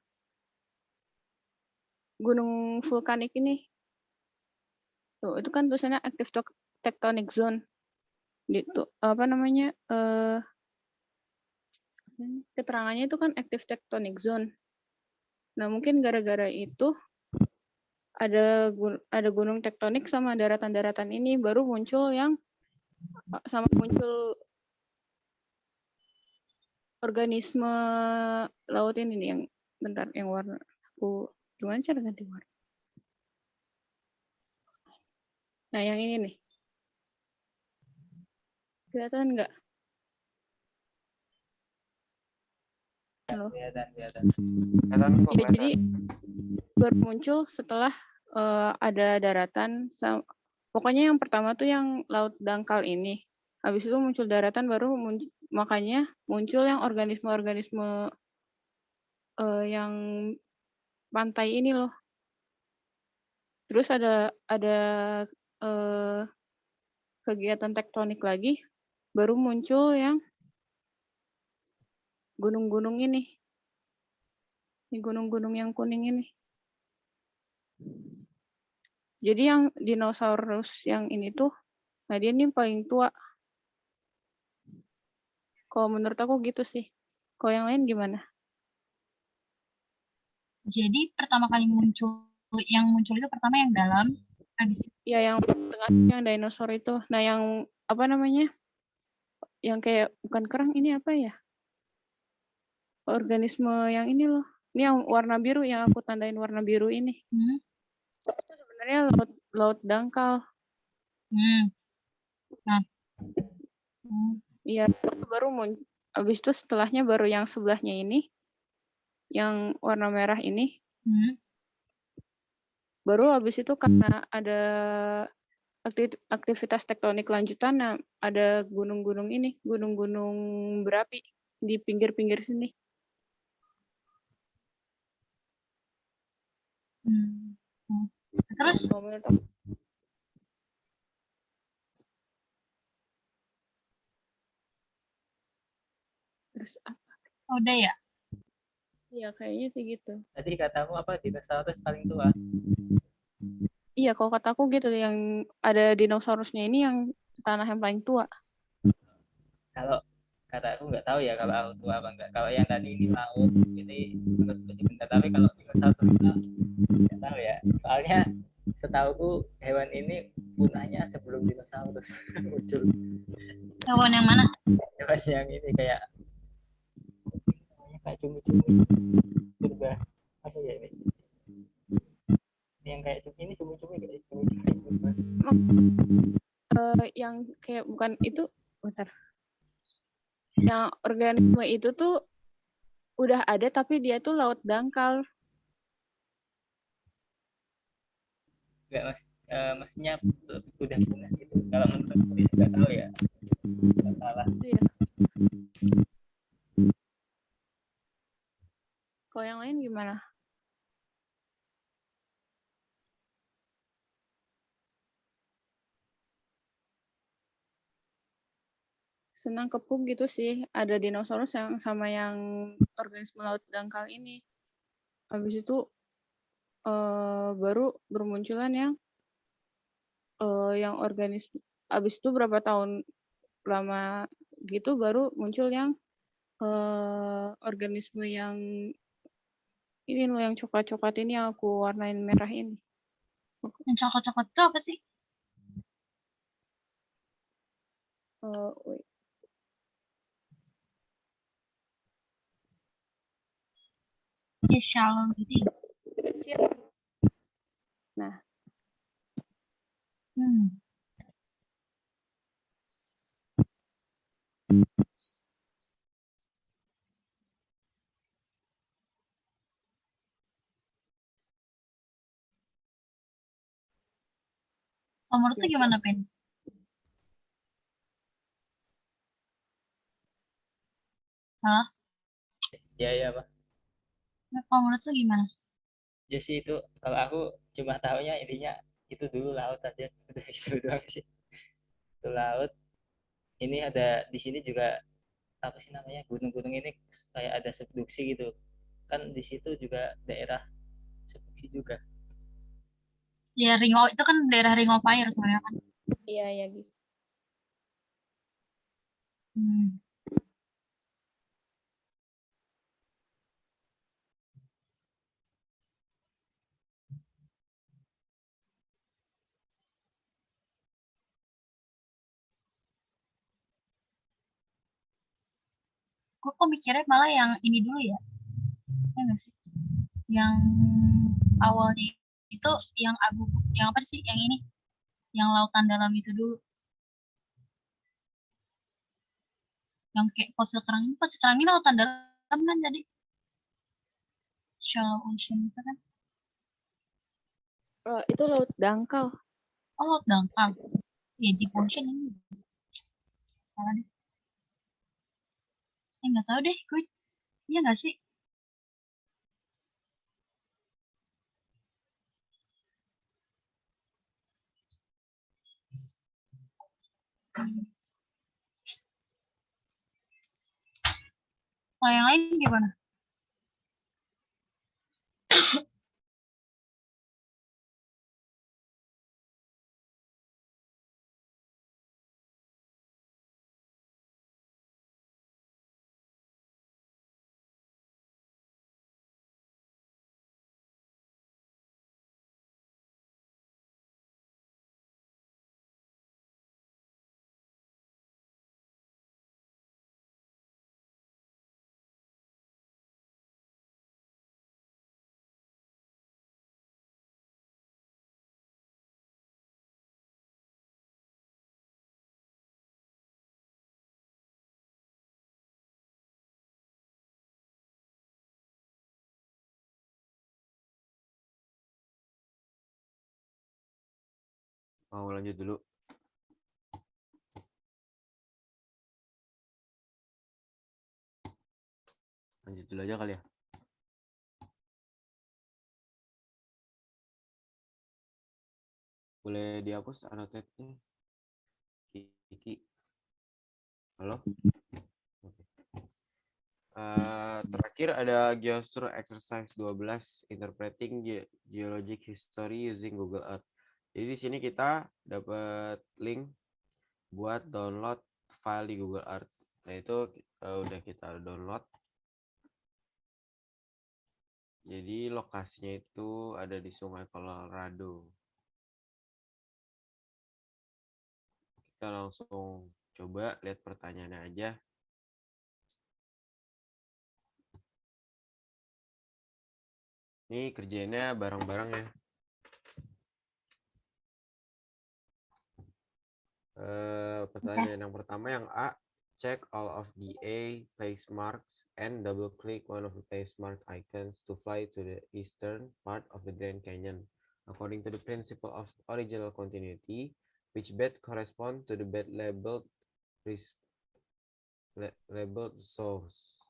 gunung vulkanik ini tuh, itu kan tulisannya active tectonic zone gitu, apa namanya keterangannya itu kan active tectonic zone. Nah mungkin gara-gara itu ada gunung tektonik sama daratan-daratan ini baru muncul organisme laut ini nih yang bentar yang warna aku gimana cara ganti warna. Nah yang ini nih kelihatan nggak? Halo. Kelihatan. Ya, jadi baru muncul setelah ada daratan. Pokoknya yang pertama tuh yang laut dangkal ini. Habis itu muncul daratan, baru makanya muncul yang organisme-organisme yang pantai ini loh. Terus ada kegiatan tektonik lagi, baru muncul yang gunung-gunung ini. Di gunung-gunung yang kuning ini. Jadi yang dinosaurus yang ini tuh, nah dia ini paling tua. Kalau menurut aku gitu sih. Kalau yang lain gimana? Jadi pertama kali yang muncul itu pertama yang dalam, habis itu Ya yang tengah yang dinosaur itu. Nah yang apa namanya? Yang kayak bukan kerang ini apa ya? Organisme yang ini loh. Ini yang warna biru yang aku tandain warna biru ini. Itu sebenarnya laut dangkal. Nah, Iya, baru habis itu setelahnya baru yang sebelahnya ini, yang warna merah ini. Baru habis itu karena ada aktivitas tektonik lanjutan, nah, ada gunung-gunung ini, gunung-gunung berapi di pinggir-pinggir sini. terus Kalau menurut aku, terus apa? udah ya. Iya kayaknya sih gitu. Tadi katamu apa dinosaurus paling tua? Iya kalau kataku gitu, yang ada dinosaurusnya ini yang tanah yang paling tua. Kalau kata aku nggak tahu ya kalau aku tua apa enggak. Kalau yang tadi ini laut, ini menurutku sih benar. Tapi kalau dinosaurus itu nggak tahu ya. Soalnya setauku hewan ini punahnya sebelum dinosaurus muncul. Hewan yang mana? Hewan yang ini kayak cumi-cumi purba apa ya ini? Yang kayak ini cumi-cumi kayak cumi-cumi purba. Yang kayak bukan itu, bentar. Yang organisme itu tuh udah ada tapi dia tuh laut dangkal. Enggak mas, maksudnya udah punah gitu. Kalau menurutku ya nggak tahu ya. Nggak salah. Iya. Kalau yang lain gimana? Senang kepung gitu sih. Ada dinosaurus yang sama yang organisme laut dangkal ini. Habis itu baru bermunculan yang organisme. Habis itu berapa tahun lama gitu baru muncul yang organisme yang ini loh, yang coklat-coklat ini yang aku warnain merah ini. Yang coklat-coklat itu apa sih? Wait. Ya shallow gitu. Kecil. Nah, Kalau menurut tuh gimana, Pen? Halo? Ya ya pak. Nah, kalau menurut tuh gimana? Ya sih itu kalau aku cuma tahunya intinya itu dulu laut aja. Udah itu doang sih. Itu laut. Ini ada di sini juga apa sih namanya gunung-gunung ini kayak ada subduksi gitu. Kan di situ juga daerah subduksi juga. Ya itu kan daerah Ring of Fire sebenarnya kan. iya gitu. Gue kok mikirnya malah yang ini dulu ya. Ya nggak sih? Yang awalnya itu yang yang apa sih? Yang ini, yang lautan dalam itu dulu. Yang kayak fosil kerang ini lautan dalam kan jadi shallow ocean itu kan. Itu laut dangkal. Oh, laut dangkal. Ya deep ocean ini. Salah deh. Nggak tahu deh, gue. Iya nggak sih? Kalau yang lain gimana? Mau lanjut dulu. Lanjut dulu aja kali ya. Boleh dihapus annotate-nya. Kiki. Halo? Oke. Terakhir ada Geostur Exercise 12 Interpreting Geologic History using Google Earth. Jadi di sini kita dapat link buat download file di Google Earth. Nah itu udah kita download. Jadi lokasinya itu ada di Sungai Colorado. Kita langsung coba lihat pertanyaannya aja. Ini kerjainnya bareng-bareng ya. Pertanyaan yang pertama yang A, check all of the A place marks and double click one of the place mark icons to fly to the eastern part of the Grand Canyon. According to the principle of original continuity, which bed correspond to the bed labeled source.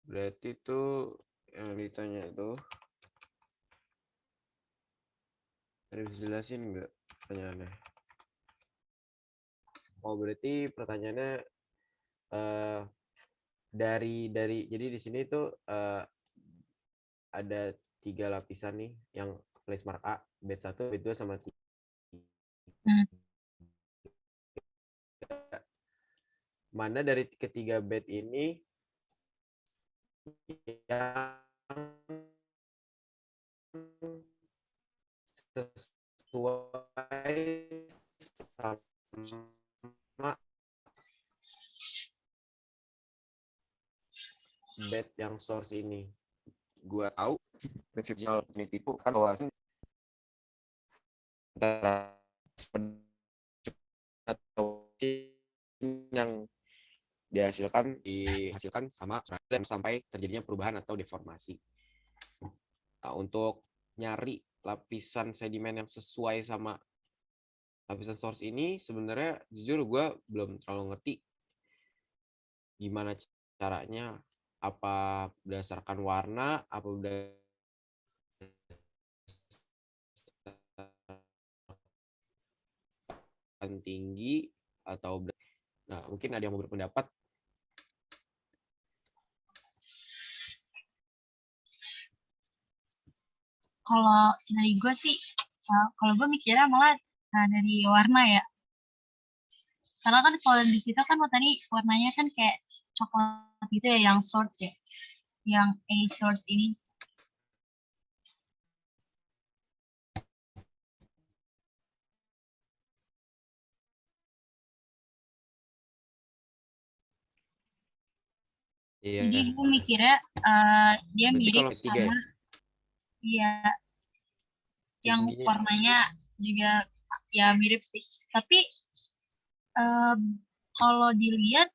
Berarti itu yang ditanya itu harus jelasin nggak pertanyaannya? Oh berarti pertanyaannya dari jadi di sini itu ada 3 lapisan nih yang place mark A, bed 1, bed 2 sama 3. Mana dari ketiga bed ini yang sesuai sama bed yang source ini? Gua tahu prinsip continuity itu kan bahwa atau yang dihasilkan sama dan sampai terjadinya perubahan atau deformasi. Nah, untuk nyari lapisan sedimen yang sesuai sama lapisan source ini sebenarnya jujur gue belum terlalu ngerti gimana caranya, apa berdasarkan warna, apa berdasarkan tinggi atau nah mungkin ada yang mau berpendapat. Kalau dari gue sih, kalau gue mikirnya malah dari warna ya. Karena kan kalau di situ kan tadi warnanya kan kayak coklat gitu ya, yang source ya. Yang A source ini. Iya. Jadi gue mikirnya dia berarti mirip kalau sama ya yang tingginya warnanya juga ya mirip sih. Tapi kalau dilihat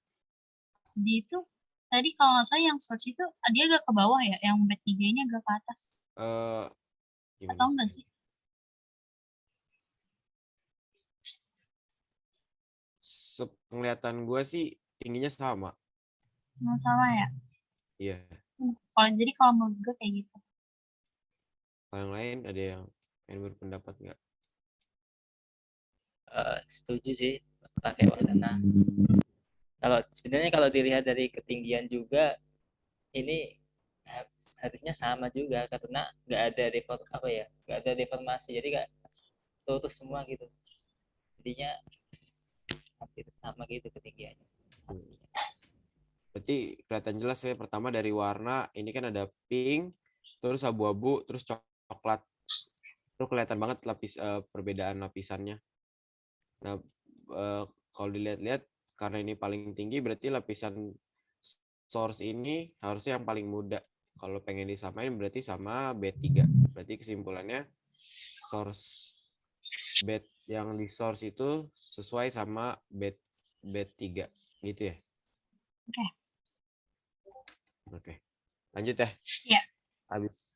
di itu tadi kalau nggak salah yang source itu dia agak ke bawah ya, yang bed 3-nya agak ke atas. gimana? Atau enggak sih? Penglihatan gue sih tingginya sama. Sama ya. Iya. Kalau menurut gue kayak gitu. Kalau yang lain ada yang berpendapat nggak? Setuju sih pakai warna. Kalau sebenarnya kalau dilihat dari ketinggian juga ini harusnya sama juga karena nggak ada nggak ada deformasi, jadi nggak lurus semua gitu, jadinya hampir sama gitu ketinggiannya. Berarti kelihatan jelas ya, pertama dari warna, ini kan ada pink, terus abu-abu, terus coklat. Itu kelihatan banget perbedaan lapisannya. Nah, kalau dilihat-lihat, karena ini paling tinggi, berarti lapisan source ini harusnya yang paling muda. Kalau pengen disamain berarti sama B3. Berarti kesimpulannya source bed yang di source itu sesuai sama bed 3 gitu ya. Oke. Oke. Lanjut ya. Iya. Habis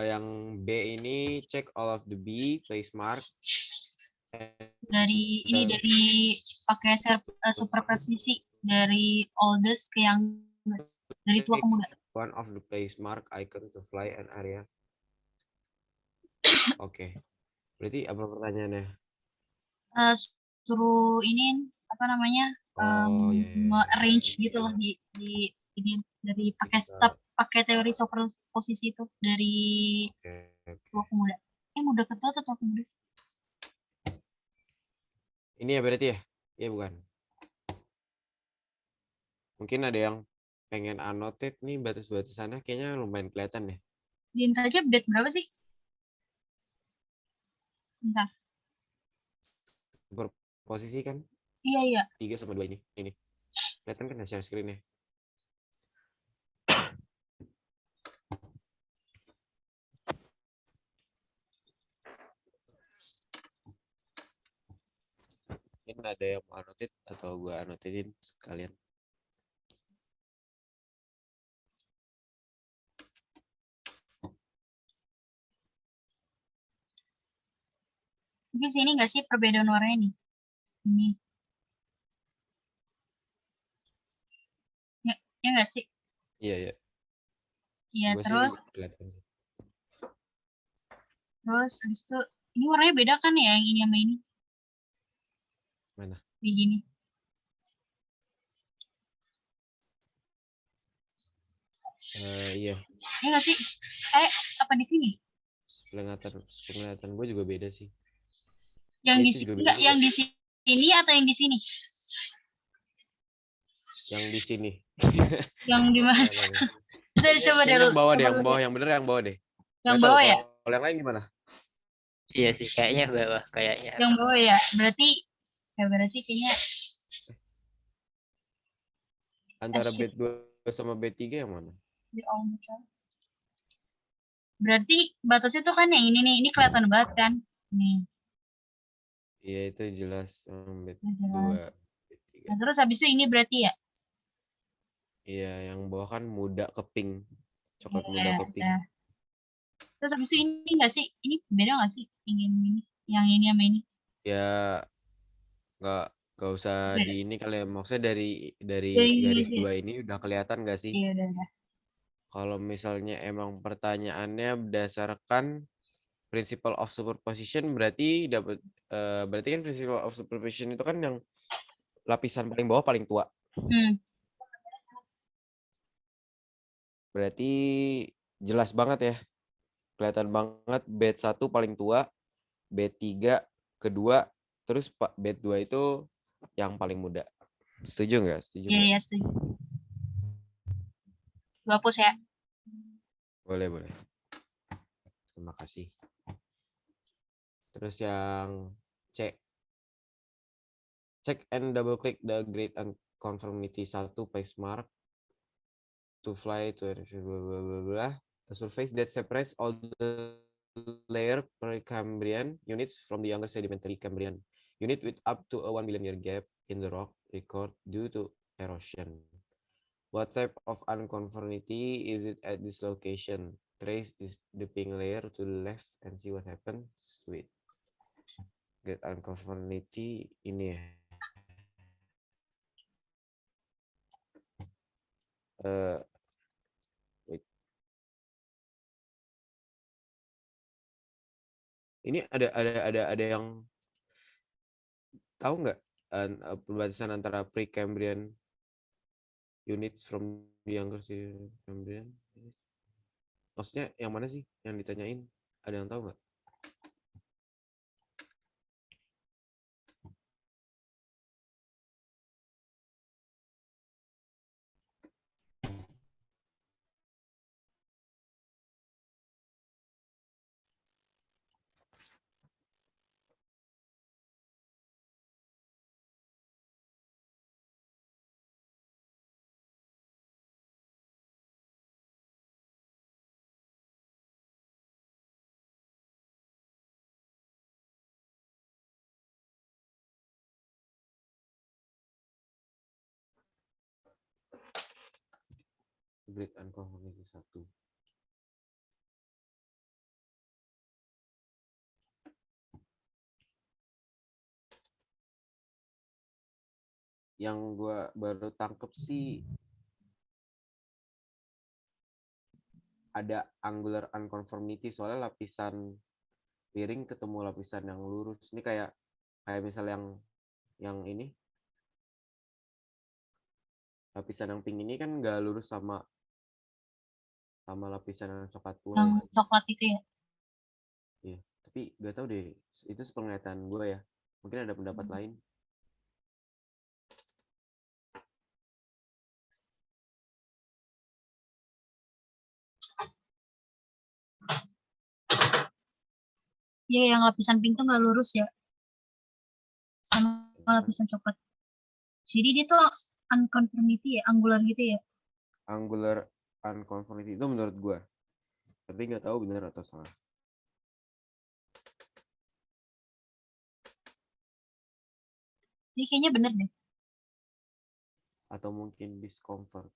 yang B ini check all of the B place mark. Dari pakai superposisi dari oldest ke youngest, dari tua ke muda. One of the place mark icon to fly an area. Oke. Berarti apa pertanyaannya? Suruh ini apa namanya? Arrange gitu loh di ini dari pakai teori superposisi itu dari tua ke muda. Muda ke tua atau tua ke muda sih? Ini ya berarti ya? Iya bukan? Mungkin ada yang pengen annotate nih batas-batasannya, kayaknya lumayan kelihatan deh. Diin aja bed berapa sih? Bentar. Posisi kan? Iya. 3/2 ini. Ini. Kelihatan kan share screen-nya? Mungkin ada yang mau annotate atau gue annotatein sekalian. Mungkin sini nggak sih perbedaan warnanya nih? Ini. Ya nggak sih? Iya. Iya, Gua terus sih kelihatan sih. habis itu ini warnanya beda kan ya yang ini sama ini? Mana? Kayak gini. Iya. Iya nggak sih? Apa di sini? Penglihatan gue juga beda sih. Yang Ya, di itu juga sini beda nggak? Yang di sini atau yang di sini? Yang di sini. Yang di mana? Coba deh. Yang bawah deh, yang bener yang bawah deh. Yang bawah ya? Kalau yang lain gimana? Iya sih, kayaknya bawah, kayaknya. Yang bawah ya? Berarti kayaknya antara bed 2 sama bed 3 yang mana? Berarti batasnya tuh kan yang ini nih, ini kelihatan banget kan? Nih. Iya, itu jelas bed Jelas. 2, bed 3. Nah, terus habis itu ini berarti ya? Iya, yang bawah kan muda ke pink. Coklat Iya, muda ke pink. udah. Terus habis itu ini nggak sih? Ini beda nggak sih? Ini, yang ini sama ini? Ya, nggak usah Beda. di ini kali ya. Maksudnya dari Yang garis ini. 2 ini udah kelihatan nggak sih? Iya, udah. Kalau misalnya emang pertanyaannya berdasarkan principle of superposition, berarti kan principle of superposition itu kan yang lapisan paling bawah paling tua. Berarti jelas banget ya. Kelihatan banget bed 1 paling tua, bed 3 kedua, terus bed 2 itu yang paling muda. Setuju nggak? Iya, setuju. Gua hapus ya. Boleh. Terima kasih. Terus yang C. Check and double click the grid and conformity 1 place mark to fly to blah, blah, blah, blah. A surface that separates all the layer Precambrian units from the younger sedimentary Cambrian unit with up to a 1 million year gap in the rock record due to erosion. What type of unconformity is it at this location? Trace the pink layer to the left and see what happens to it. Get unconformity ini ya. Wait. Ini ada yang tahu nggak perbatasan antara Precambrian units from the younger Cambrian. Maksudnya yang mana sih yang ditanyain? Ada yang tahu nggak? Great Unconformity 1. Yang gue baru tangkep sih ada angular unconformity, soalnya lapisan piring ketemu lapisan yang lurus. Ini kayak misal yang ini lapisan yang pink ini kan nggak lurus sama lapisan yang coklat tua Yang ya. coklat itu ya. Iya, tapi nggak tahu deh, itu sepenglihatan gue ya. Mungkin ada pendapat lain. Iya, yang lapisan pink tuh nggak lurus ya. Sama lapisan coklat. Jadi dia tuh unconformity ya, angular gitu ya. Angular unconformity itu menurut gue, tapi nggak tahu benar atau salah. Ini kayaknya bener deh. Atau mungkin discomfort.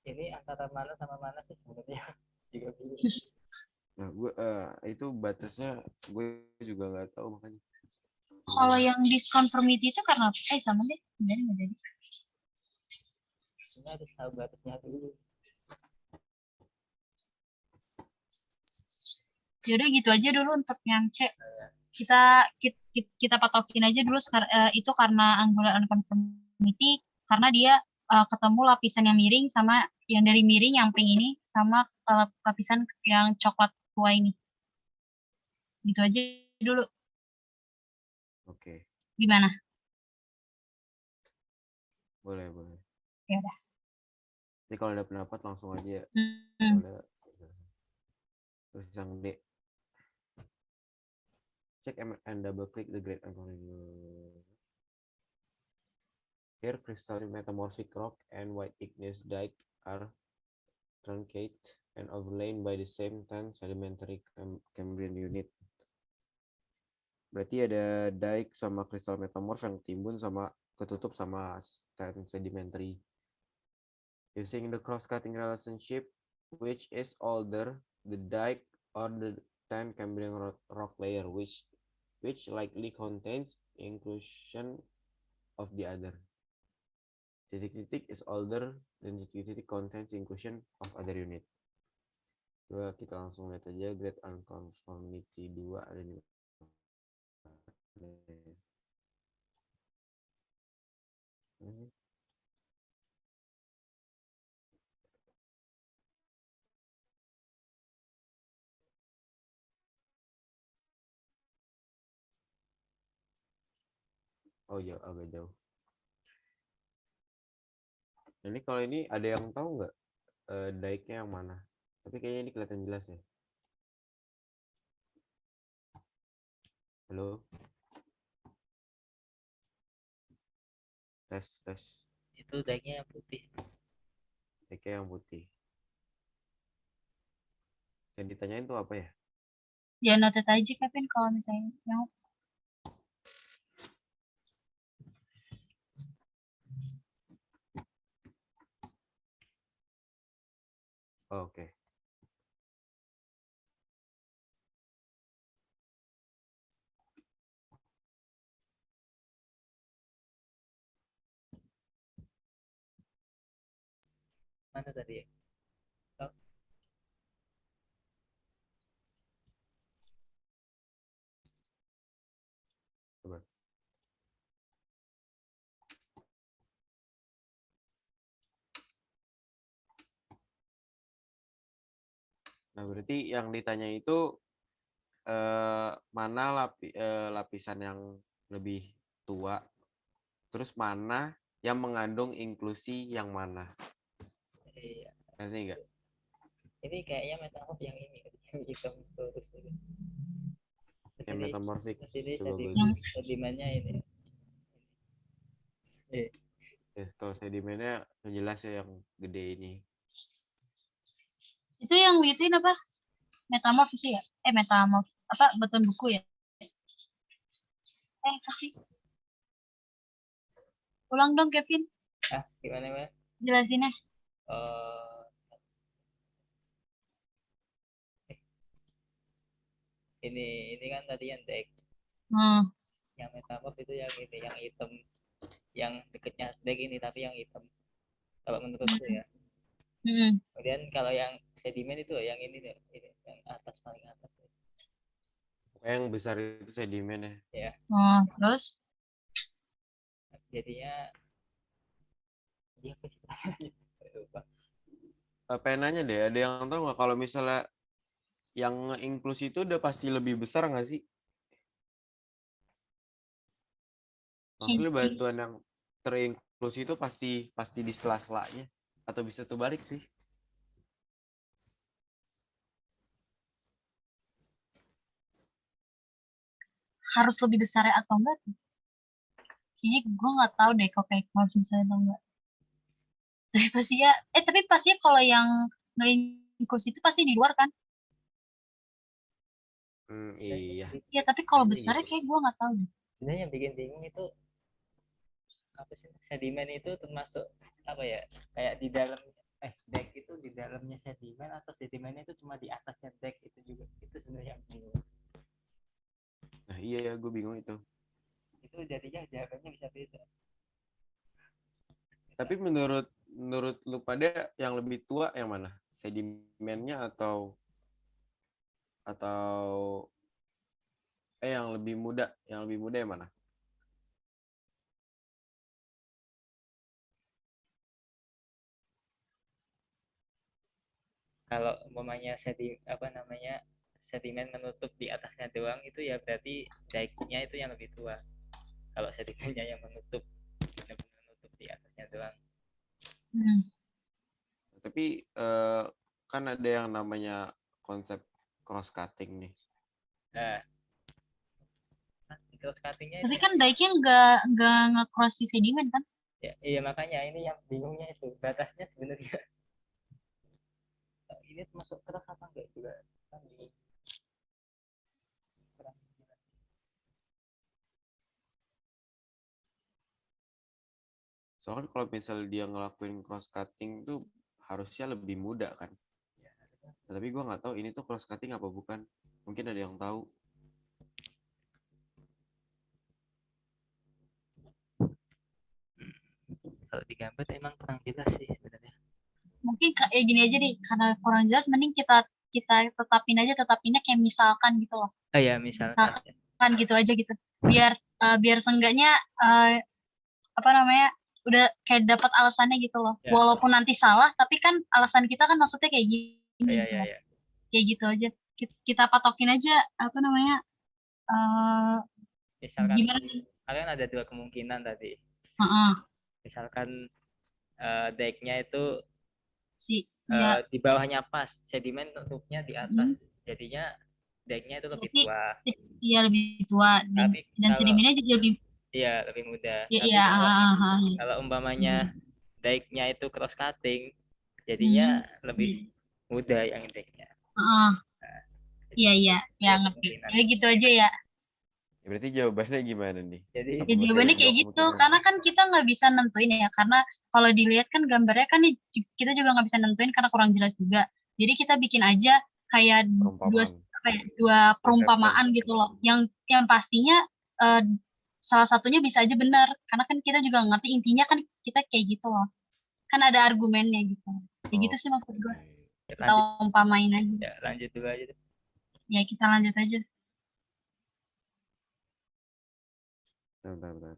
Ini antara mana sama mana sih sebenarnya? Juga bingung. Nah, gue itu batasnya gue juga nggak tahu makanya. Kalau yang disconformity itu karena apa? Sama deh, jadi nggak jadi. Ini harus tahu batasnya dulu. Yaudah gitu aja dulu untuk yang C. Kita patokin aja dulu itu karena angular unconformity karena dia ketemu lapisan yang miring sama yang dari miring yang pink ini sama lapisan yang coklat tua ini. Gitu aja dulu. Oke, Gimana? boleh. Ya udah. Jadi kalau ada pendapat langsung aja. Hmm. Terus yang D. Check and double click the great unconformity. Here, crystal metamorphic rock and white igneous dike are truncate and overlain by the same 10 sedimentary Cambrian unit. Berarti ada dike sama kristal metamorf yang timbun sama ketutup sama 10 sedimentary. Using the cross-cutting relationship, which is older, the dike or the 10 Cambrian rock layer, which likely contains inclusion of the other. Titik-titik is older dan titik-titik contains inclusion of other unit. Coba kita langsung lihat aja grade unconformity 2 ada di oh ya agak jauh. Ini kalau ini ada yang tahu nggak dike-nya yang mana? Tapi kayaknya ini kelihatan jelas ya. Halo. Tes. Itu dagingnya yang putih. Dike-nya yang putih. Yang ditanyain tuh apa ya? Ya noted aja Kevin kalau misalnya yang Oh, oke. Mana tadi ya? Oh, Coba. Nah, berarti yang ditanya itu mana lapisan yang lebih tua, terus mana yang mengandung inklusi yang mana? Iya. Ngerti nggak? Ini kayaknya metamorf yang ini yang hitam terus itu. Terus Yang ini metamorfik. terus ini Coba gue Yang sedimennya ini. ya, kalau sedimennya yang jelas ya yang gede ini. itu yang gituin apa? Metamorf itu ya? Metamorf. Apa batuan buku ya? Kasih. Ulang dong Kevin, Gimana Mas? jelasinnya. Eh, ini kan tadi yang deck, yang metamorf itu yang ini, yang hitam, yang deketnya deck ini tapi yang hitam. Kalau menurutku ya. Kemudian kalau yang sedimen itu yang ini deh, ini yang atas paling atas. Yang besar itu sedimen ya. Ya, Terus jadinya dia lupa. Pengen nanya deh, ada yang tahu nggak kalau misalnya yang inklusi itu udah pasti lebih besar nggak sih? Maksudnya bantuan yang terinklusi itu pasti di sela-selanya atau bisa terbalik sih? harus lebih besar atau enggak? Kayaknya gue nggak tahu deh kok kayak harus besar atau enggak. Tapi pastinya kalau yang nggak inklusi itu pasti di luar kan? Iya. Iya, tapi kalau Kayaknya besarnya gitu. kayak gue nggak tahu deh. Sebenarnya yang bikin bingung itu apa sih, sedimen itu termasuk apa ya, kayak di dalam deck itu di dalamnya sedimen atau sedimennya itu cuma di atasnya deck, itu juga itu sebenarnya yang bingung. Nah iya ya, gue bingung itu. Itu jadinya jawabannya bisa beda. Tapi menurut lu pada yang lebih tua yang mana? Sedimennya atau yang lebih muda? Yang lebih muda yang mana? Kalau umpamanya sedimen menutup di atasnya doang, itu ya berarti decknya itu yang lebih tua. Kalau sedimennya yang menutup di atasnya doang. Tapi kan ada yang namanya konsep cross cutting nih. Nah, cross cuttingnya Tapi itu kan dike-nya nggak nge-cross si sedimen kan? ya, iya makanya ini yang bingungnya itu batasnya sebenarnya. Ini masuk keras apa enggak juga kan bingung. Soalnya kalau misalnya dia ngelakuin cross cutting tuh harusnya lebih muda kan. Nah, tapi gue nggak tahu ini tuh cross cutting apa bukan. Mungkin ada yang tahu. Kalau di gambar emang kurang jelas sih sebenarnya. Mungkin kayak gini aja deh, karena kurang jelas, mending kita tetapinnya kayak misalkan gitu loh. Ya misalkan Kan gitu aja gitu. Biar seenggaknya apa namanya udah kayak dapat alasannya gitu loh. Ya. Walaupun nanti salah, tapi kan alasan kita kan maksudnya kayak gini. Ya. Kayak gitu aja. Kita patokin aja apa namanya Misalkan gimana nih? kalian ada dua kemungkinan tadi. Misalkan decknya itu di bawahnya pas, sedimen tutupnya di atas, jadinya decknya itu lebih tua. Iya lebih tua dan sedimennya jadi lebih muda. Iya. Kalau umpamanya decknya itu cross cutting, jadinya lebih muda yang decknya. Iya ya ngerti. Ya gitu aja ya. Berarti jawabannya gimana nih? Jadi Ya jawabannya kayak gitu, karena kan kita nggak bisa nentuin ya, karena kalau dilihat kan gambarnya kan kita juga nggak bisa nentuin karena kurang jelas juga. Jadi kita bikin aja kayak dua perumpamaan gitu loh, yang pastinya salah satunya bisa aja benar, karena kan kita juga ngerti intinya kan kita kayak gitu loh, kan ada argumennya gitu. Kayak gitu sih maksud gue. Kita umpamain aja. Ya lanjut dulu aja. Ya kita lanjut aja. Bentar.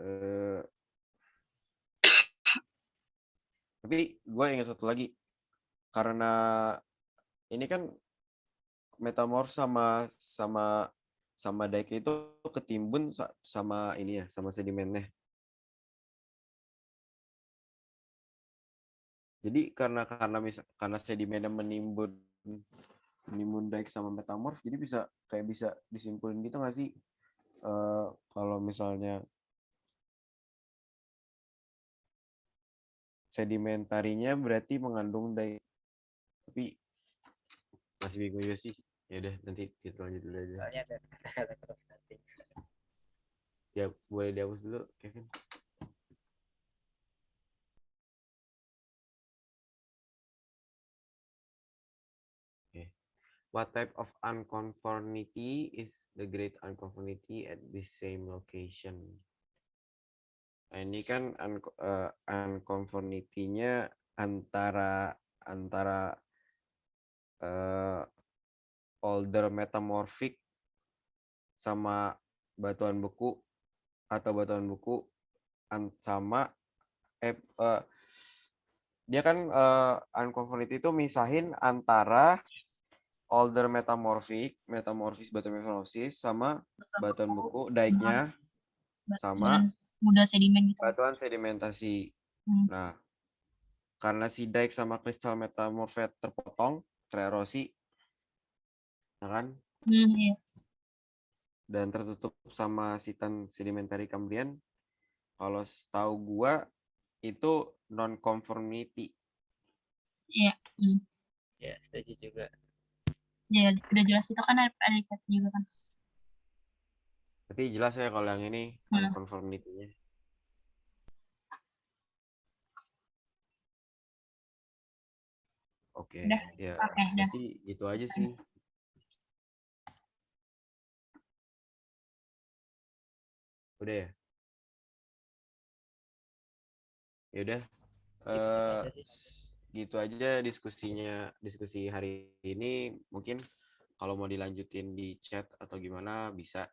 Eh, tapi gue ingat satu lagi, karena ini kan metamorf sama dike itu ketimbun sama ini ya, sama sedimennya. Jadi karena sedimennya menimbun dike sama metamorf, jadi bisa disimpulin gitu nggak sih? Kalau misalnya sedimentarinya berarti mengandung dike, tapi masih bingung juga sih. Ya udah, nanti kita lanjut dulu aja. Soalnya ada terus nanti. Ya boleh dihapus dulu, Kevin. Okay. What type of unconformity is the great unconformity at the same location? Nah, ini kan unconformity-nya antara older metamorphic sama batuan beku, atau batuan beku sama dia kan unconformity itu misahin antara older metamorphic batu metamorphosis sama batuan beku dike-nya sama muda sedimen gitu. batuan sedimentasi. Nah, karena si dike sama kristal metamorfet tererosi, ya kan? Iya. Dan tertutup sama sitan sedimentary Cambrian, kalau setahu gua itu non conformity. Iya. Ya, setuju juga. Ya, udah jelas itu kan ada juga kan. Tapi jelas ya kalau yang ini unconformity-nya. Oke, ya. Berarti itu aja sih. Udah ya? Ya udah. Gitu aja diskusi hari ini. Mungkin kalau mau dilanjutin di chat atau gimana bisa.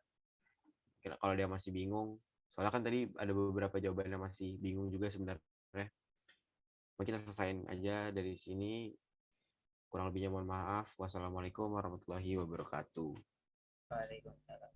Kalau dia masih bingung. Soalnya kan tadi ada beberapa jawaban yang masih bingung juga sebenarnya. Mungkin kita selesain aja dari sini. Kurang lebihnya mohon maaf. Wassalamualaikum warahmatullahi wabarakatuh. Waalaikumsalam.